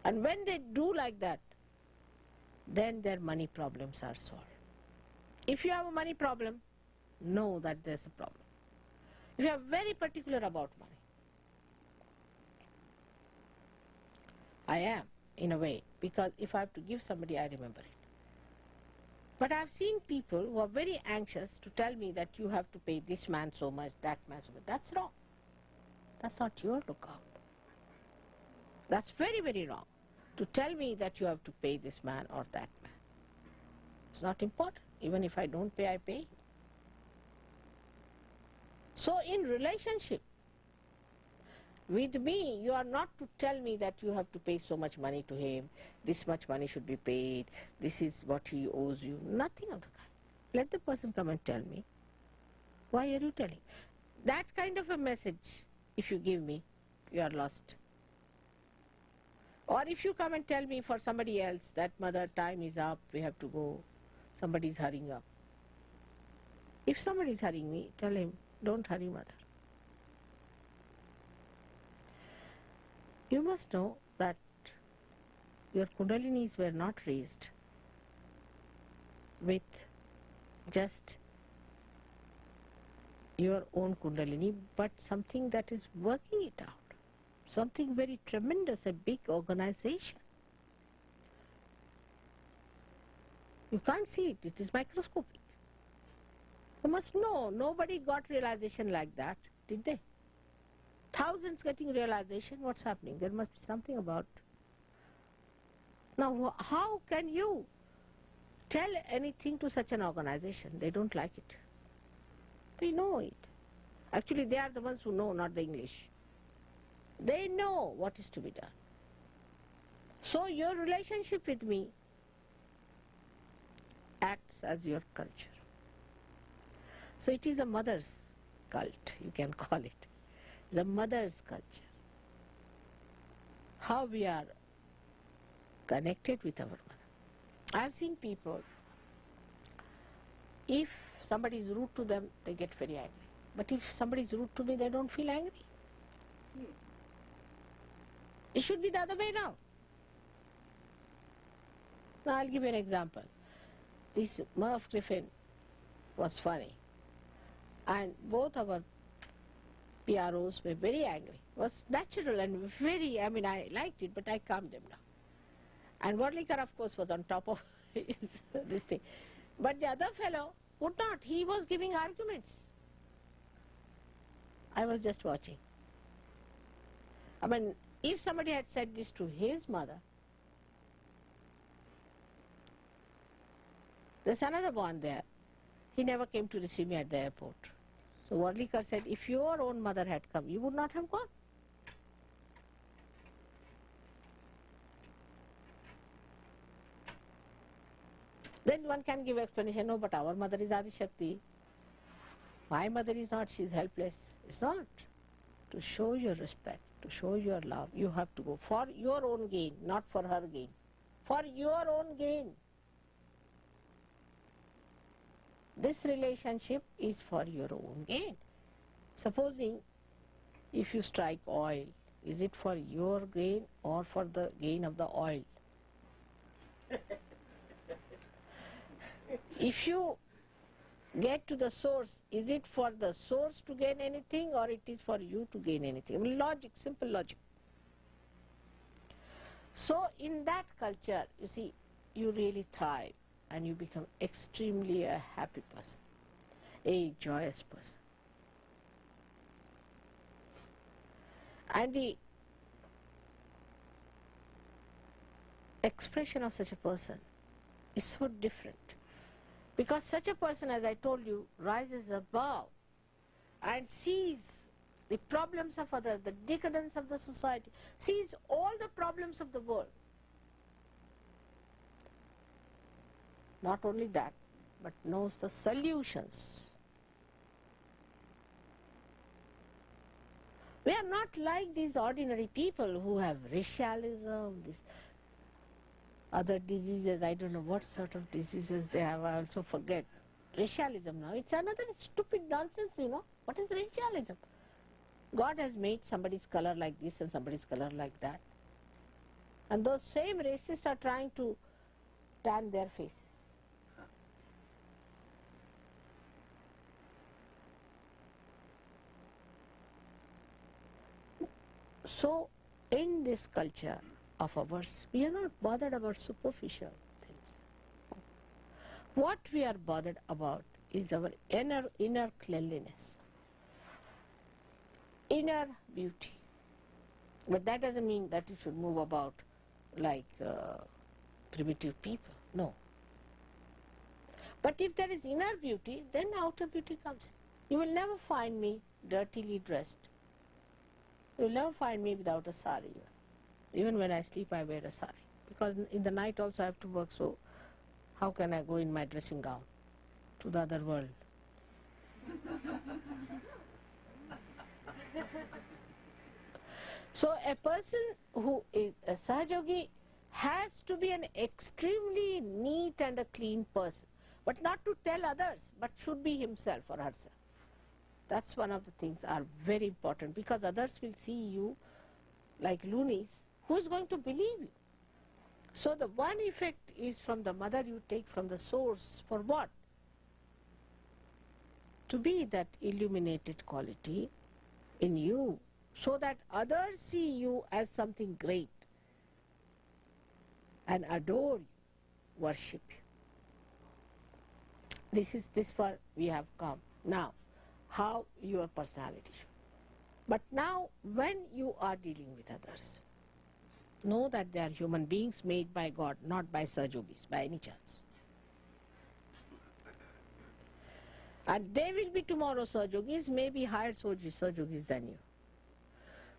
And when they do like that, then their money problems are solved. If you have a money problem, know that there's a problem. If you are very particular about money, I am, in a way, because if I have to give somebody, I remember it. But I've seen people who are very anxious to tell me that you have to pay this man so much, that man so much. That's wrong. That's not your lookout. That's very, very wrong. To tell me that you have to pay this man or that man. It's not important. Even if I don't pay, I pay. So in relationship, with me, you are not to tell me that you have to pay so much money to him, this much money should be paid, this is what he owes you. Nothing of the kind. Let the person come and tell me. Why are you telling? That kind of a message, if you give me, you are lost. Or if you come and tell me for somebody else that mother, time is up, we have to go, somebody is hurrying up. If somebody is hurrying me, tell him, don't hurry mother. You must know that your kundalinis were not raised with just your own kundalini, but something that is working it out. Something very tremendous, a big organization. You can't see it, it is microscopic. You must know, nobody got realization like that, did they? thousands getting realization, what's happening? There must be something about. Now, how can you tell anything to such an organization? They don't like it. They know it. Actually, they are the ones who know, not the English. They know what is to be done. So your relationship with me acts as your culture. So it is a mother's cult, you can call it. The mother's culture. How we are connected with our mother. I have seen people, if somebody is rude to them, they get very angry. But if somebody is rude to me, they don't feel angry. It should be the other way now. Now I'll give you an example. This Merv Griffin was funny. And both our PROs were very angry. It was natural and very, I liked it, but I calmed them down. And Wadlikar, of course, was on top of this thing. But the other fellow would not. He was giving arguments. I was just watching. If somebody had said this to his mother, there's another one there. He never came to receive me at the airport. So Wadlikar said, if your own mother had come, you would not have gone. Then one can give explanation, no, but our mother is Adi Shakti. My mother is not, she is helpless. It's not. To show your respect, to show your love, you have to go for your own gain, not for her gain. For your own gain. This relationship is for your own gain. Supposing if you strike oil, is it for your gain or for the gain of the oil? If you get to the source, is it for the source to gain anything or it is for you to gain anything? Logic, simple logic. So in that culture, you see, you really thrive and you become extremely a happy person, a joyous person. And the expression of such a person is so different. Because such a person, as I told you, rises above and sees the problems of others, the decadence of the society, sees all the problems of the world. Not only that, but knows the solutions. We are not like these ordinary people who have racialism, this other diseases, I don't know what sort of diseases they have, I also forget. Racialism now, it's another stupid nonsense, you know. What is racialism? God has made somebody's color like this and somebody's color like that. And those same racists are trying to tan their faces. So, in this culture of ours, we are not bothered about superficial things. What we are bothered about is our inner cleanliness, inner beauty. But that doesn't mean that you should move about like primitive people. No. But if there is inner beauty, then outer beauty comes. You will never find me dirtily dressed. You will never find me without a sari. Even when I sleep, I wear a sari. Because in the night also I have to work, so how can I go in my dressing gown to the other world? So a person who is a Sahajogi has to be an extremely neat and a clean person. But not to tell others, but should be himself or herself. That's one of the things are very important, because others will see you like loonies. Who is going to believe you? So the one effect is from the mother you take from the source. For what? To be that illuminated quality in you, so that others see you as something great and adore you, worship you. This far we have come. Now, how your personality should. But now, when you are dealing with others, know that they are human beings made by God, not by Sahajogis, by any chance. And they will be tomorrow Sahajogis, maybe higher Sahajogis than you.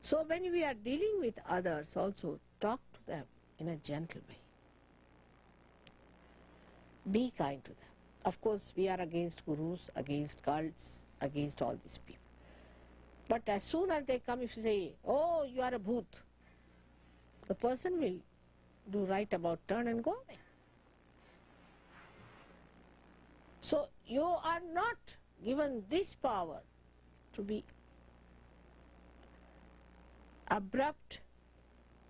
So when we are dealing with others also, talk to them in a gentle way. Be kind to them. Of course, we are against gurus, against cults, against all these people. But as soon as they come, if you say, oh, you are a bhoot, the person will do right about turn and go away. So you are not given this power to be abrupt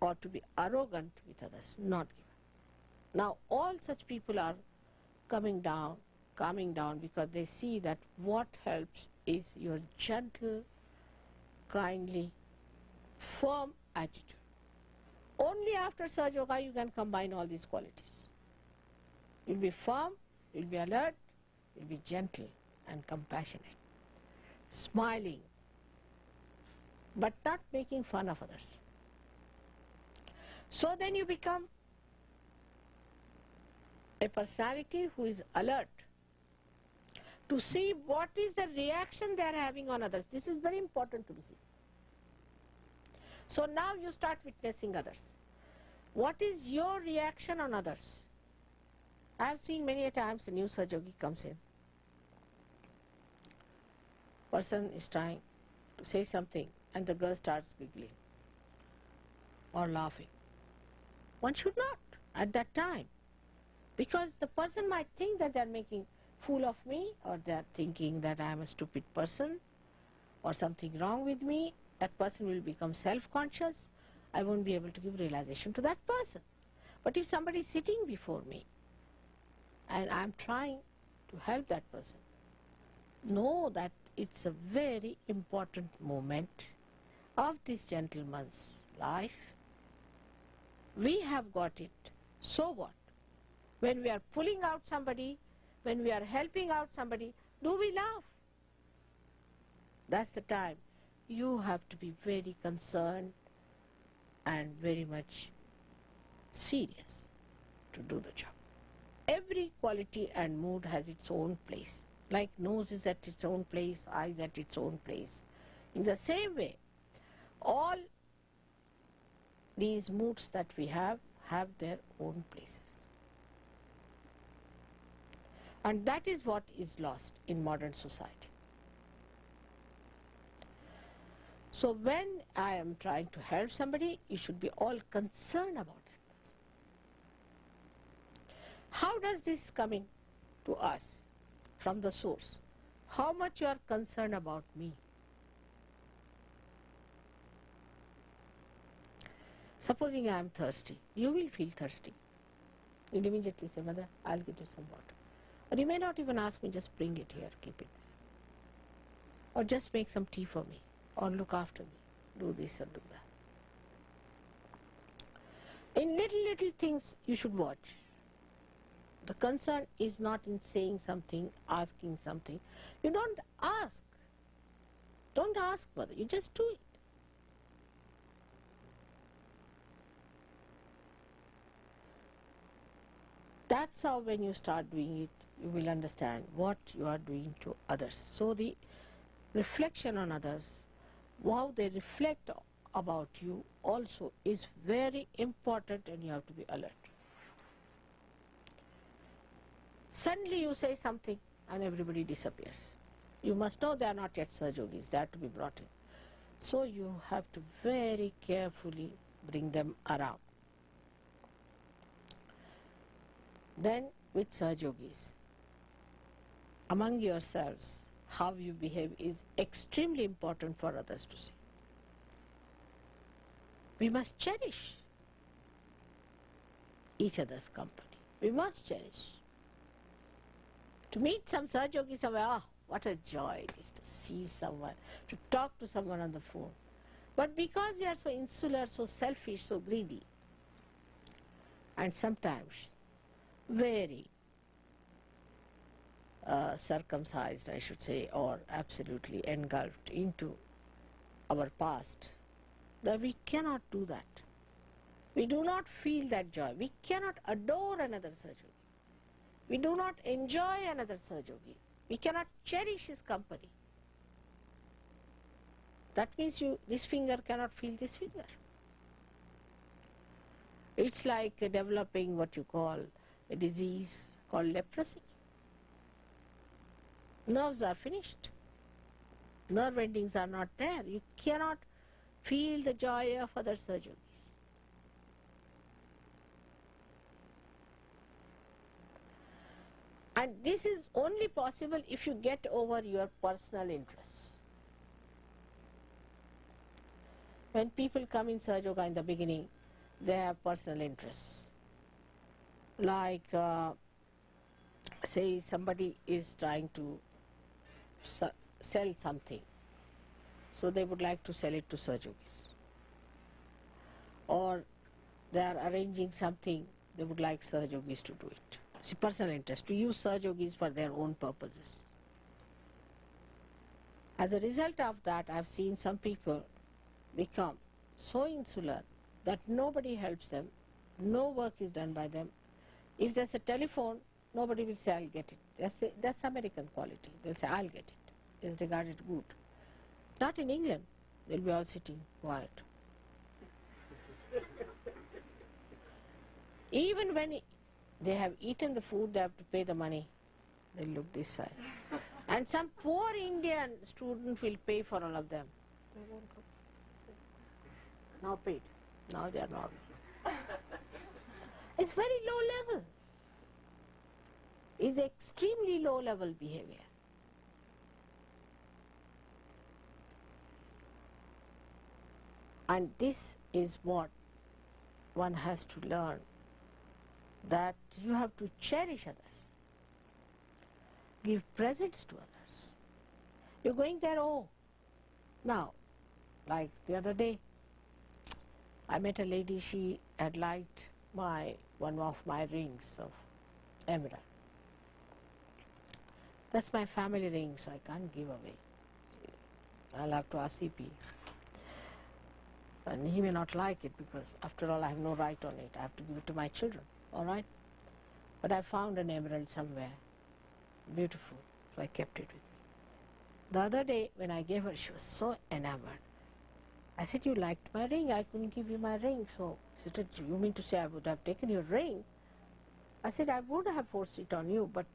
or to be arrogant with others, not given. Now all such people are calming down because they see that what helps is your gentle, kindly, firm attitude. Only after Sahaja Yoga you can combine all these qualities. You'll be firm, you'll be alert, you'll be gentle and compassionate, smiling, but not making fun of others. So then you become a personality who is alert to see what is the reaction they are having on others. This is very important to be seen. So now you start witnessing others. What is your reaction on others? I have seen many a times a new Sahajogi comes in. Person is trying to say something and the girl starts giggling or laughing. One should not at that time, because the person might think that they are making fool of me, or they are thinking that I am a stupid person or something wrong with me. That person will become self-conscious. I won't be able to give realization to that person. But if somebody is sitting before me and I am trying to help that person, know that it's a very important moment of this gentleman's life. We have got it. So what? When we are pulling out somebody, when we are helping out somebody, do we laugh? That's the time you have to be very concerned and very much serious to do the job. Every quality and mood has its own place. Like nose is at its own place, eyes at its own place. In the same way, all these moods that we have their own places. And that is what is lost in modern society. So when I am trying to help somebody, you should be all concerned about that person. How does this coming to us from the source? How much you are concerned about me? Supposing I am thirsty, you will feel thirsty. You'll immediately say, Mother, I'll get you some water. Or you may not even ask me, just bring it here, keep it there. Or just make some tea for me, or look after me, do this or do that. In little things you should watch. The concern is not in saying something, asking something. You don't ask. Don't ask, Mother, you just do it. That's how when you start doing it, you will understand what you are doing to others. So the reflection on others, how they reflect about you also is very important, and you have to be alert. Suddenly you say something and everybody disappears. You must know they are not yet Sahajogis, they are to be brought in. So you have to very carefully bring them around. Then with Sahajogis, among yourselves, how you behave is extremely important for others to see. We must cherish each other's company. We must cherish. To meet some Sahajogi somewhere, what a joy it is to see someone, to talk to someone on the phone. But because we are so insular, so selfish, so greedy, and sometimes very circumcised, I should say, or absolutely engulfed into our past, that we cannot do that. We do not feel that joy. We cannot adore another Sahaja. We do not enjoy another Sahaja. We cannot cherish his company. That means this finger cannot feel this finger. It's like developing what you call a disease called leprosy. Nerves are finished. Nerve endings are not there. You cannot feel the joy of other Sahajogis. And this is only possible if you get over your personal interests. When people come in Sahaja Yoga in the beginning, they have personal interests. Like, say somebody is trying to sell something, so they would like to sell it to Sahajogis. Or they are arranging something, they would like Sahajogis to do it. See, personal interest, to use Sahajogis for their own purposes. As a result of that, I have seen some people become so insular that nobody helps them, no work is done by them. If there's a telephone, nobody will say, I'll get it. That's American quality. They'll say, I'll get it. It's regarded good. Not in England. They'll be all sitting quiet. Even when they have eaten the food, they have to pay the money. They'll look this side. And some poor Indian student will pay for all of them. They won't come. Now paid. Now they are normal. It's very low level. It's extremely low level behavior. And this is what one has to learn, that you have to cherish others, give presents to others. You're going there, now, like the other day, I met a lady, she had liked one of my rings of emerald. That's my family ring, so I can't give away. I'll have to ask CP. And he may not like it because, after all, I have no right on it. I have to give it to my children, all right? But I found an emerald somewhere, beautiful, so I kept it with me. The other day, when I gave her, she was so enamored. I said, you liked my ring, I couldn't give you my ring. So she said, you mean to say I would have taken your ring? I said, I would have forced it on you, but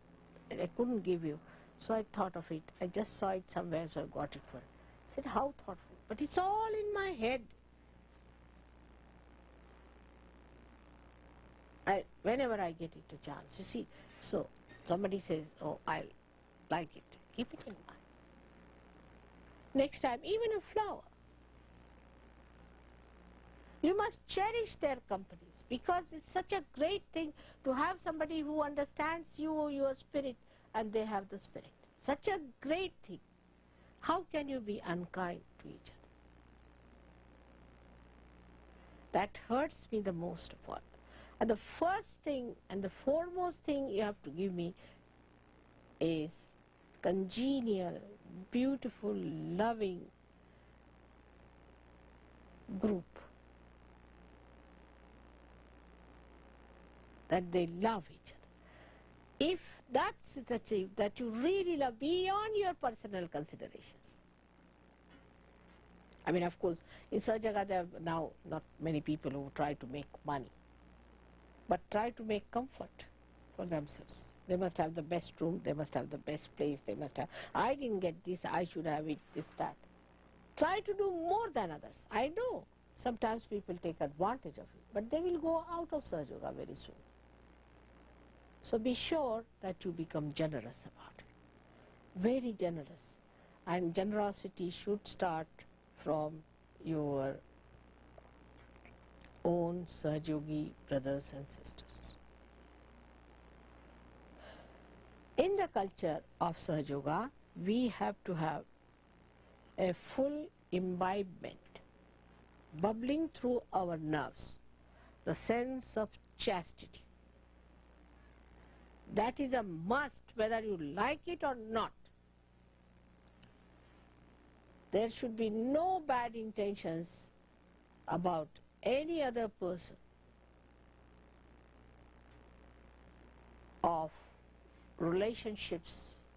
I couldn't give you. So I thought of it. I just saw it somewhere, so I got it for her. I said, how thoughtful. But it's all in my head. Whenever I get it a chance, you see. So somebody says, I'll like it. Keep it in mind. Next time, even a flower. You must cherish their companies, because it's such a great thing to have somebody who understands you, your spirit, and they have the spirit. Such a great thing. How can you be unkind to each other? That hurts me the most of all. And the first thing and the foremost thing you have to give me is congenial, beautiful, loving group. That they love each other. If that's achieved, that you really love beyond your personal considerations. I mean, of course, in Sahaja there are now not many people who try to make money, but try to make comfort for themselves. They must have the best room, they must have the best place, they must have, I didn't get this, I should have it, this, that. Try to do more than others. I know sometimes people take advantage of it, but they will go out of Sahaja Yoga very soon. So be sure that you become generous about it. Very generous. And generosity should start from your own Sahajogi brothers and sisters. In the culture of Sahaja Yoga, we have to have a full imbibement, bubbling through our nerves, the sense of chastity. That is a must, whether you like it or not. There should be no bad intentions about any other person of relationships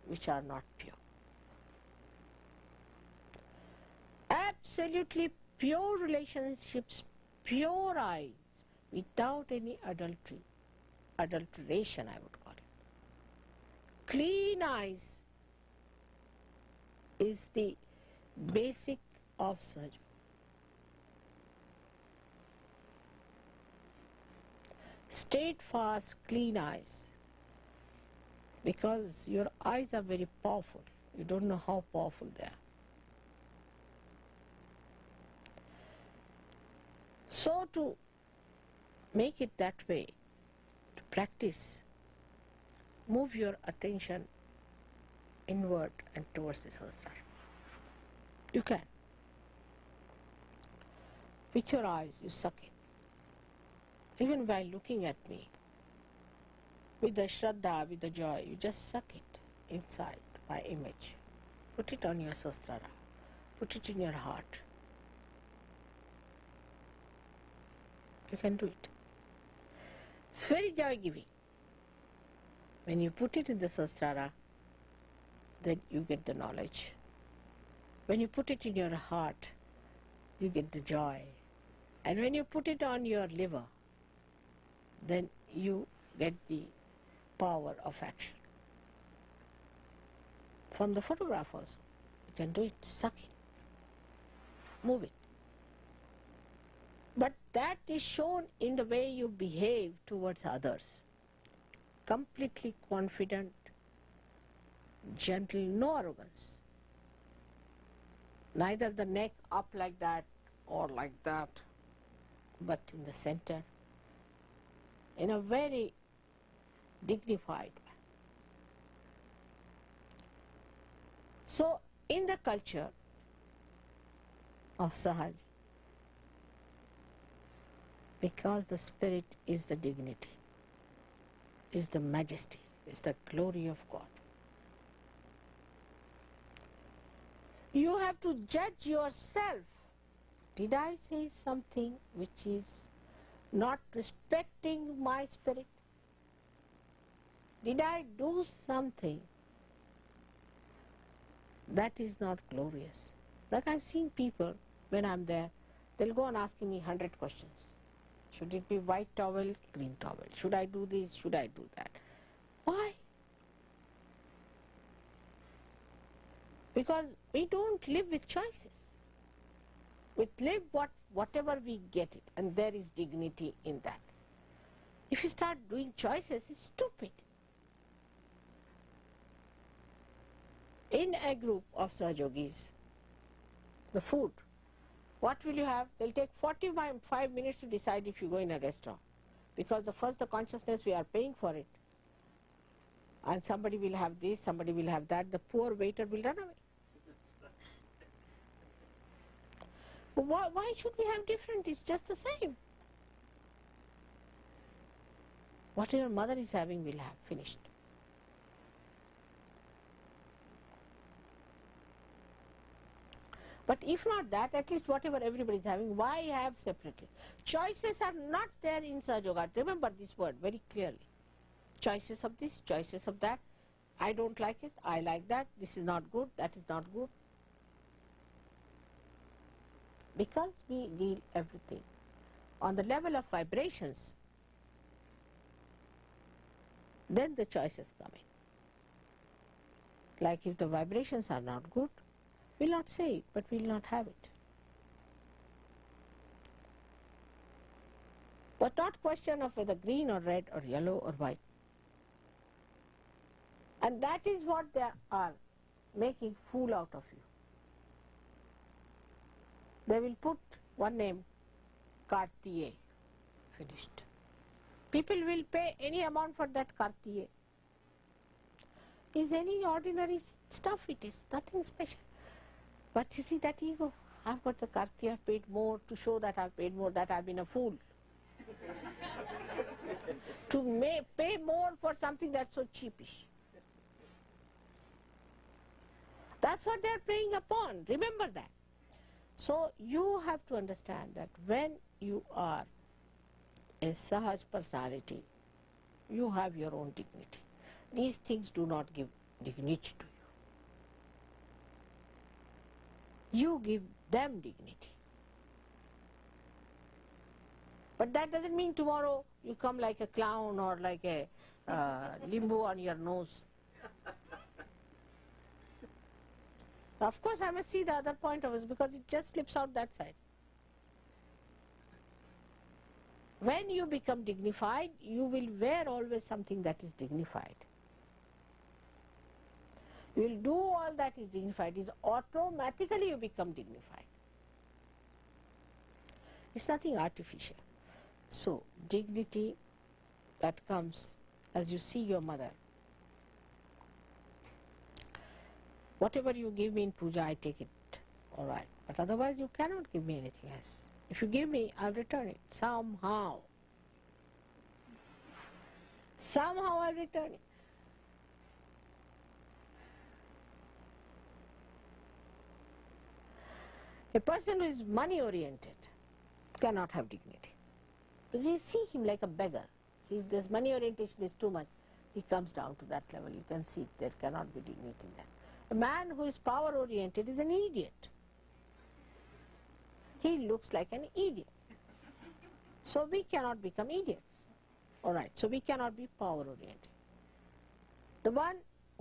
which are not pure. Absolutely pure relationships, pure eyes, without any adultery, adulteration I would call it. Clean eyes is the basic of Sahaja. Steadfast, clean eyes. Because your eyes are very powerful. You don't know how powerful they are. So to make it that way, to practice, move your attention inward and towards the Sahasrara. You can. With your eyes, you suck it. Even while looking at me, with the Shraddha, with the joy, you just suck it inside my image. Put it on your Sahasrara. Put it in your heart. You can do it. It's very joy-giving. When you put it in the Sahasrara, then you get the knowledge. When you put it in your heart, you get the joy. And when you put it on your liver, then you get the power of action. From the photograph also, you can do it, suck it, move it. But that is shown in the way you behave towards others. Completely confident, gentle, no arrogance. Neither the neck up like that or like that, but in the center, in a very dignified way. So, in the culture of Sahaja, because the spirit is the dignity, is the majesty, is the glory of God, you have to judge yourself. Did I say something which is not respecting my spirit? Did I do something that is not glorious? Like I've seen people, when I'm there, they'll go on asking me 100 questions. Should it be white towel, green towel? Should I do this? Should I do that? Why? Because we don't live with choices. We live whatever we get it, and there is dignity in that. If you start doing choices, it's stupid. In a group of Sahajogis, the food, what will you have? They'll take 45 minutes to decide if you go in a restaurant. Because the consciousness, we are paying for it. And somebody will have this, somebody will have that. The poor waiter will run away. Why should we have different? It's just the same. What your mother is having, we'll have. Finished. But if not that, at least whatever everybody is having, why have separately? Choices are not there in Sahaja Yoga. Remember this word very clearly. Choices of this, choices of that. I don't like it, I like that. This is not good, that is not good. Because we deal everything on the level of vibrations, then the choices come in. Like if the vibrations are not good, we'll not say it, but we'll not have it. But not question of whether green or red or yellow or white. And that is what they are making fool out of you. They will put one name, Kartiye, finished. People will pay any amount for that Kartiye. Is any ordinary stuff it is, nothing special. But you see that ego, I've got the Kartiye, I've paid more to show that I've paid more, that I've been a fool. To pay more for something that's so cheapish. That's what they are preying upon. Remember that. So you have to understand that when you are a Sahaj personality, you have your own dignity. These things do not give dignity to you. You give them dignity. But that doesn't mean tomorrow you come like a clown or like a limbo on your nose. Of course, I must see the other point of it because it just slips out that side. When you become dignified, you will wear always something that is dignified. You will do all that is dignified. Is automatically you become dignified. It's nothing artificial. So, dignity that comes as you see your mother. Whatever you give me in puja, I take it, all right. But otherwise you cannot give me anything else. If you give me, I'll return it, somehow. Somehow I'll return it. A person who is money-oriented cannot have dignity. Because you see him like a beggar. See, if this money orientation is too much, he comes down to that level. You can see there cannot be dignity in that. A man who is power-oriented is an idiot. He looks like an idiot. So we cannot become idiots. All right, so we cannot be power-oriented. The one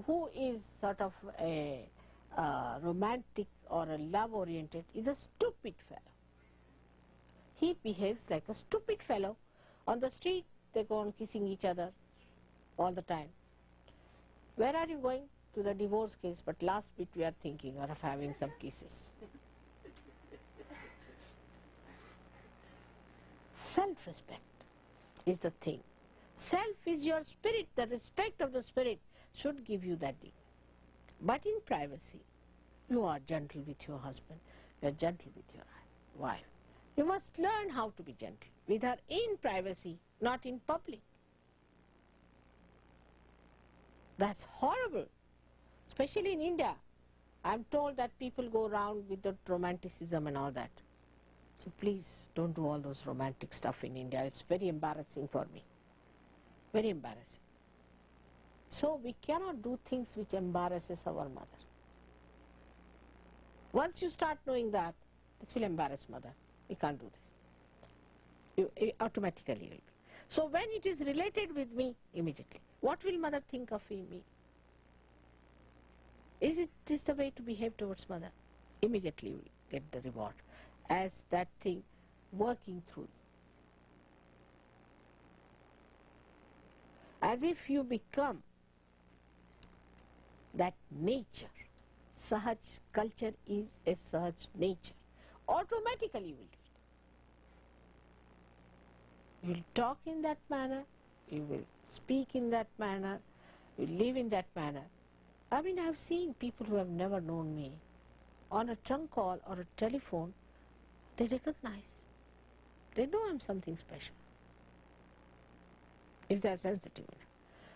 who is sort of a romantic or a love-oriented is a stupid fellow. He behaves like a stupid fellow. On the street, they go on kissing each other all the time. Where are you going? To the divorce case, but last bit we are thinking of having some kisses. Self-respect is the thing. Self is your spirit. The respect of the spirit should give you that dignity. But in privacy, you are gentle with your husband. You are gentle with your wife. You must learn how to be gentle with her in privacy, not in public. That's horrible. Especially in India. I'm told that people go around with the romanticism and all that. So please don't do all those romantic stuff in India. It's very embarrassing for me. Very embarrassing. So we cannot do things which embarrasses our mother. Once you start knowing that, this will embarrass mother. We can't do this. You automatically will be. So when it is related with me, immediately, what will mother think of me? Is it this the way to behave towards mother? Immediately you will get the reward as that thing working through you. As if you become that nature. Sahaj culture is a Sahaj nature. Automatically you will do it. You will talk in that manner, you will speak in that manner, you will live in that manner. I mean, I have seen people who have never known me. On a trunk call or a telephone, they recognize. They know I'm something special. If they are sensitive enough.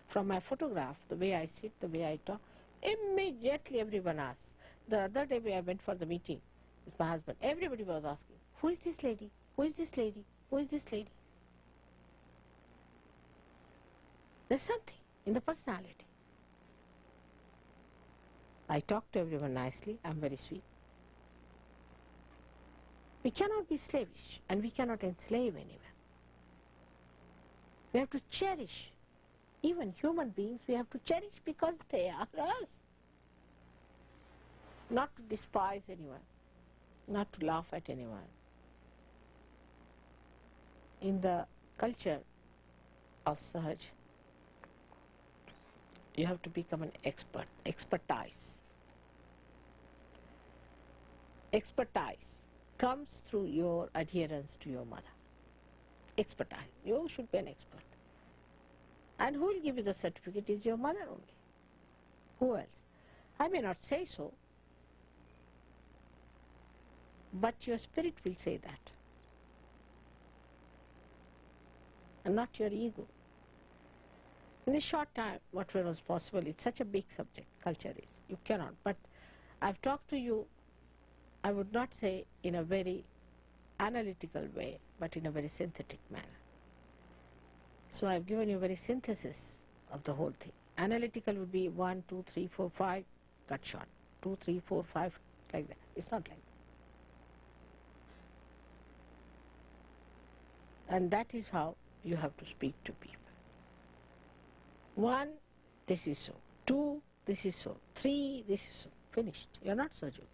From my photograph, the way I sit, the way I talk, immediately everyone asks. The other day when I went for the meeting with my husband, everybody was asking, who is this lady? Who is this lady? Who is this lady? There's something in the personality. I talk to everyone nicely. I'm very sweet. We cannot be slavish and we cannot enslave anyone. We have to cherish. Even human beings we have to cherish because they are us. Not to despise anyone. Not to laugh at anyone. In the culture of Sahaj, you have to become an expert. Expertise. Expertise comes through your adherence to your mother. Expertise. You should be an expert. And who will give you the certificate is your mother only. Who else? I may not say so, but your spirit will say that. And not your ego. In a short time, whatever was possible, it's such a big subject, culture is. You cannot. But I've talked to you, I would not say in a very analytical way, but in a very synthetic manner. So I've given you a very synthesis of the whole thing. Analytical would be 1, 2, 3, 4, 5, cut short. 2, 3, 4, 5, like that. It's not like that. And that is how you have to speak to people. 1, this is so. 2, this is so. 3, this is so. Finished. You're not Sahaja Yogi.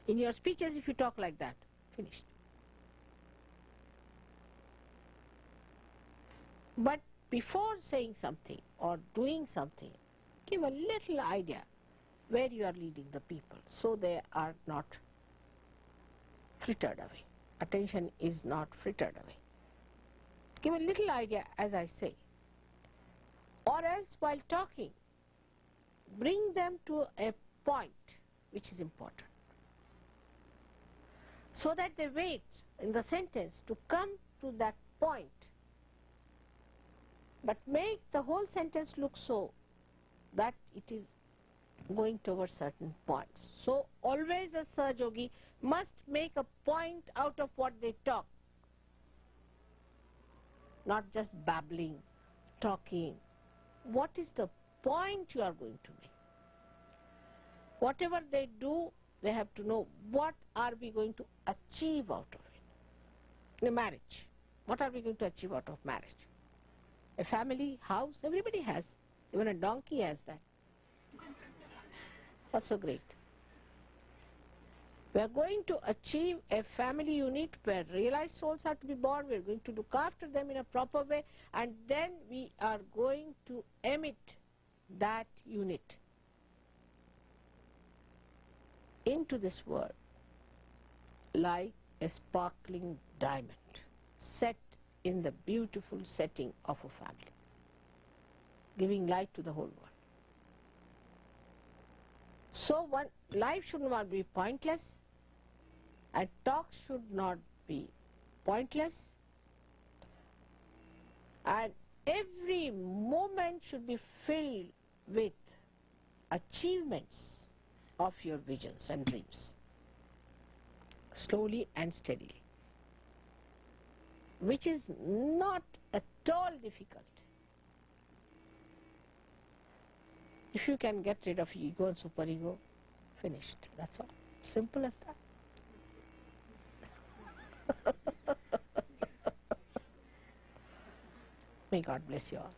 In your speeches, if you talk like that, finished. But before saying something or doing something, give a little idea where you are leading the people so they are not frittered away. Attention is not frittered away. Give a little idea as I say. Or else while talking, bring them to a point which is important, so that they wait in the sentence to come to that point, but make the whole sentence look so that it is going towards certain points. So always a Sahaja Yogi must make a point out of what they talk, not just babbling, talking. What is the point you are going to make? Whatever they do, they have to know what are we going to achieve out of it. In a marriage, what are we going to achieve out of marriage? A family, house, everybody has. Even a donkey has that. What's so great? We are going to achieve a family unit where realized souls are to be born. We are going to look after them in a proper way, and then we are going to emit that unit into this world like a sparkling diamond set in the beautiful setting of a family, giving light to the whole world. So life should not be pointless, and talk should not be pointless, and every moment should be filled with achievements of your visions and dreams, slowly and steadily, which is not at all difficult. If you can get rid of ego and superego, finished. That's all. Simple as that. May God bless you all.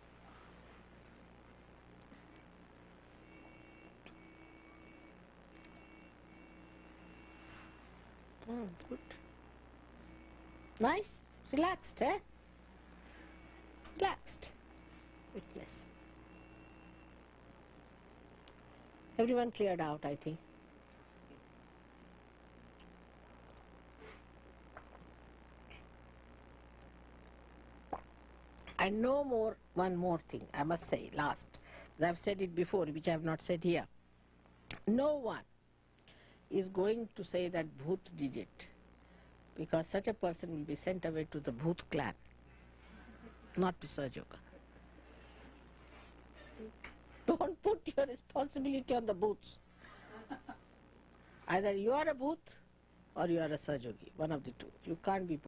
Good. Nice. Relaxed, eh? Relaxed. Witness. Everyone cleared out, I think. And no more, one more thing, I must say, last. I've said it before, which I have not said here. No one is going to say that Bhoot did it, because such a person will be sent away to the Bhoot clan, not to Sahaja Yoga. Don't put your responsibility on the Bhoots. Either you are a Bhoot or you are a Sahaja Yogi, one of the two. You can't be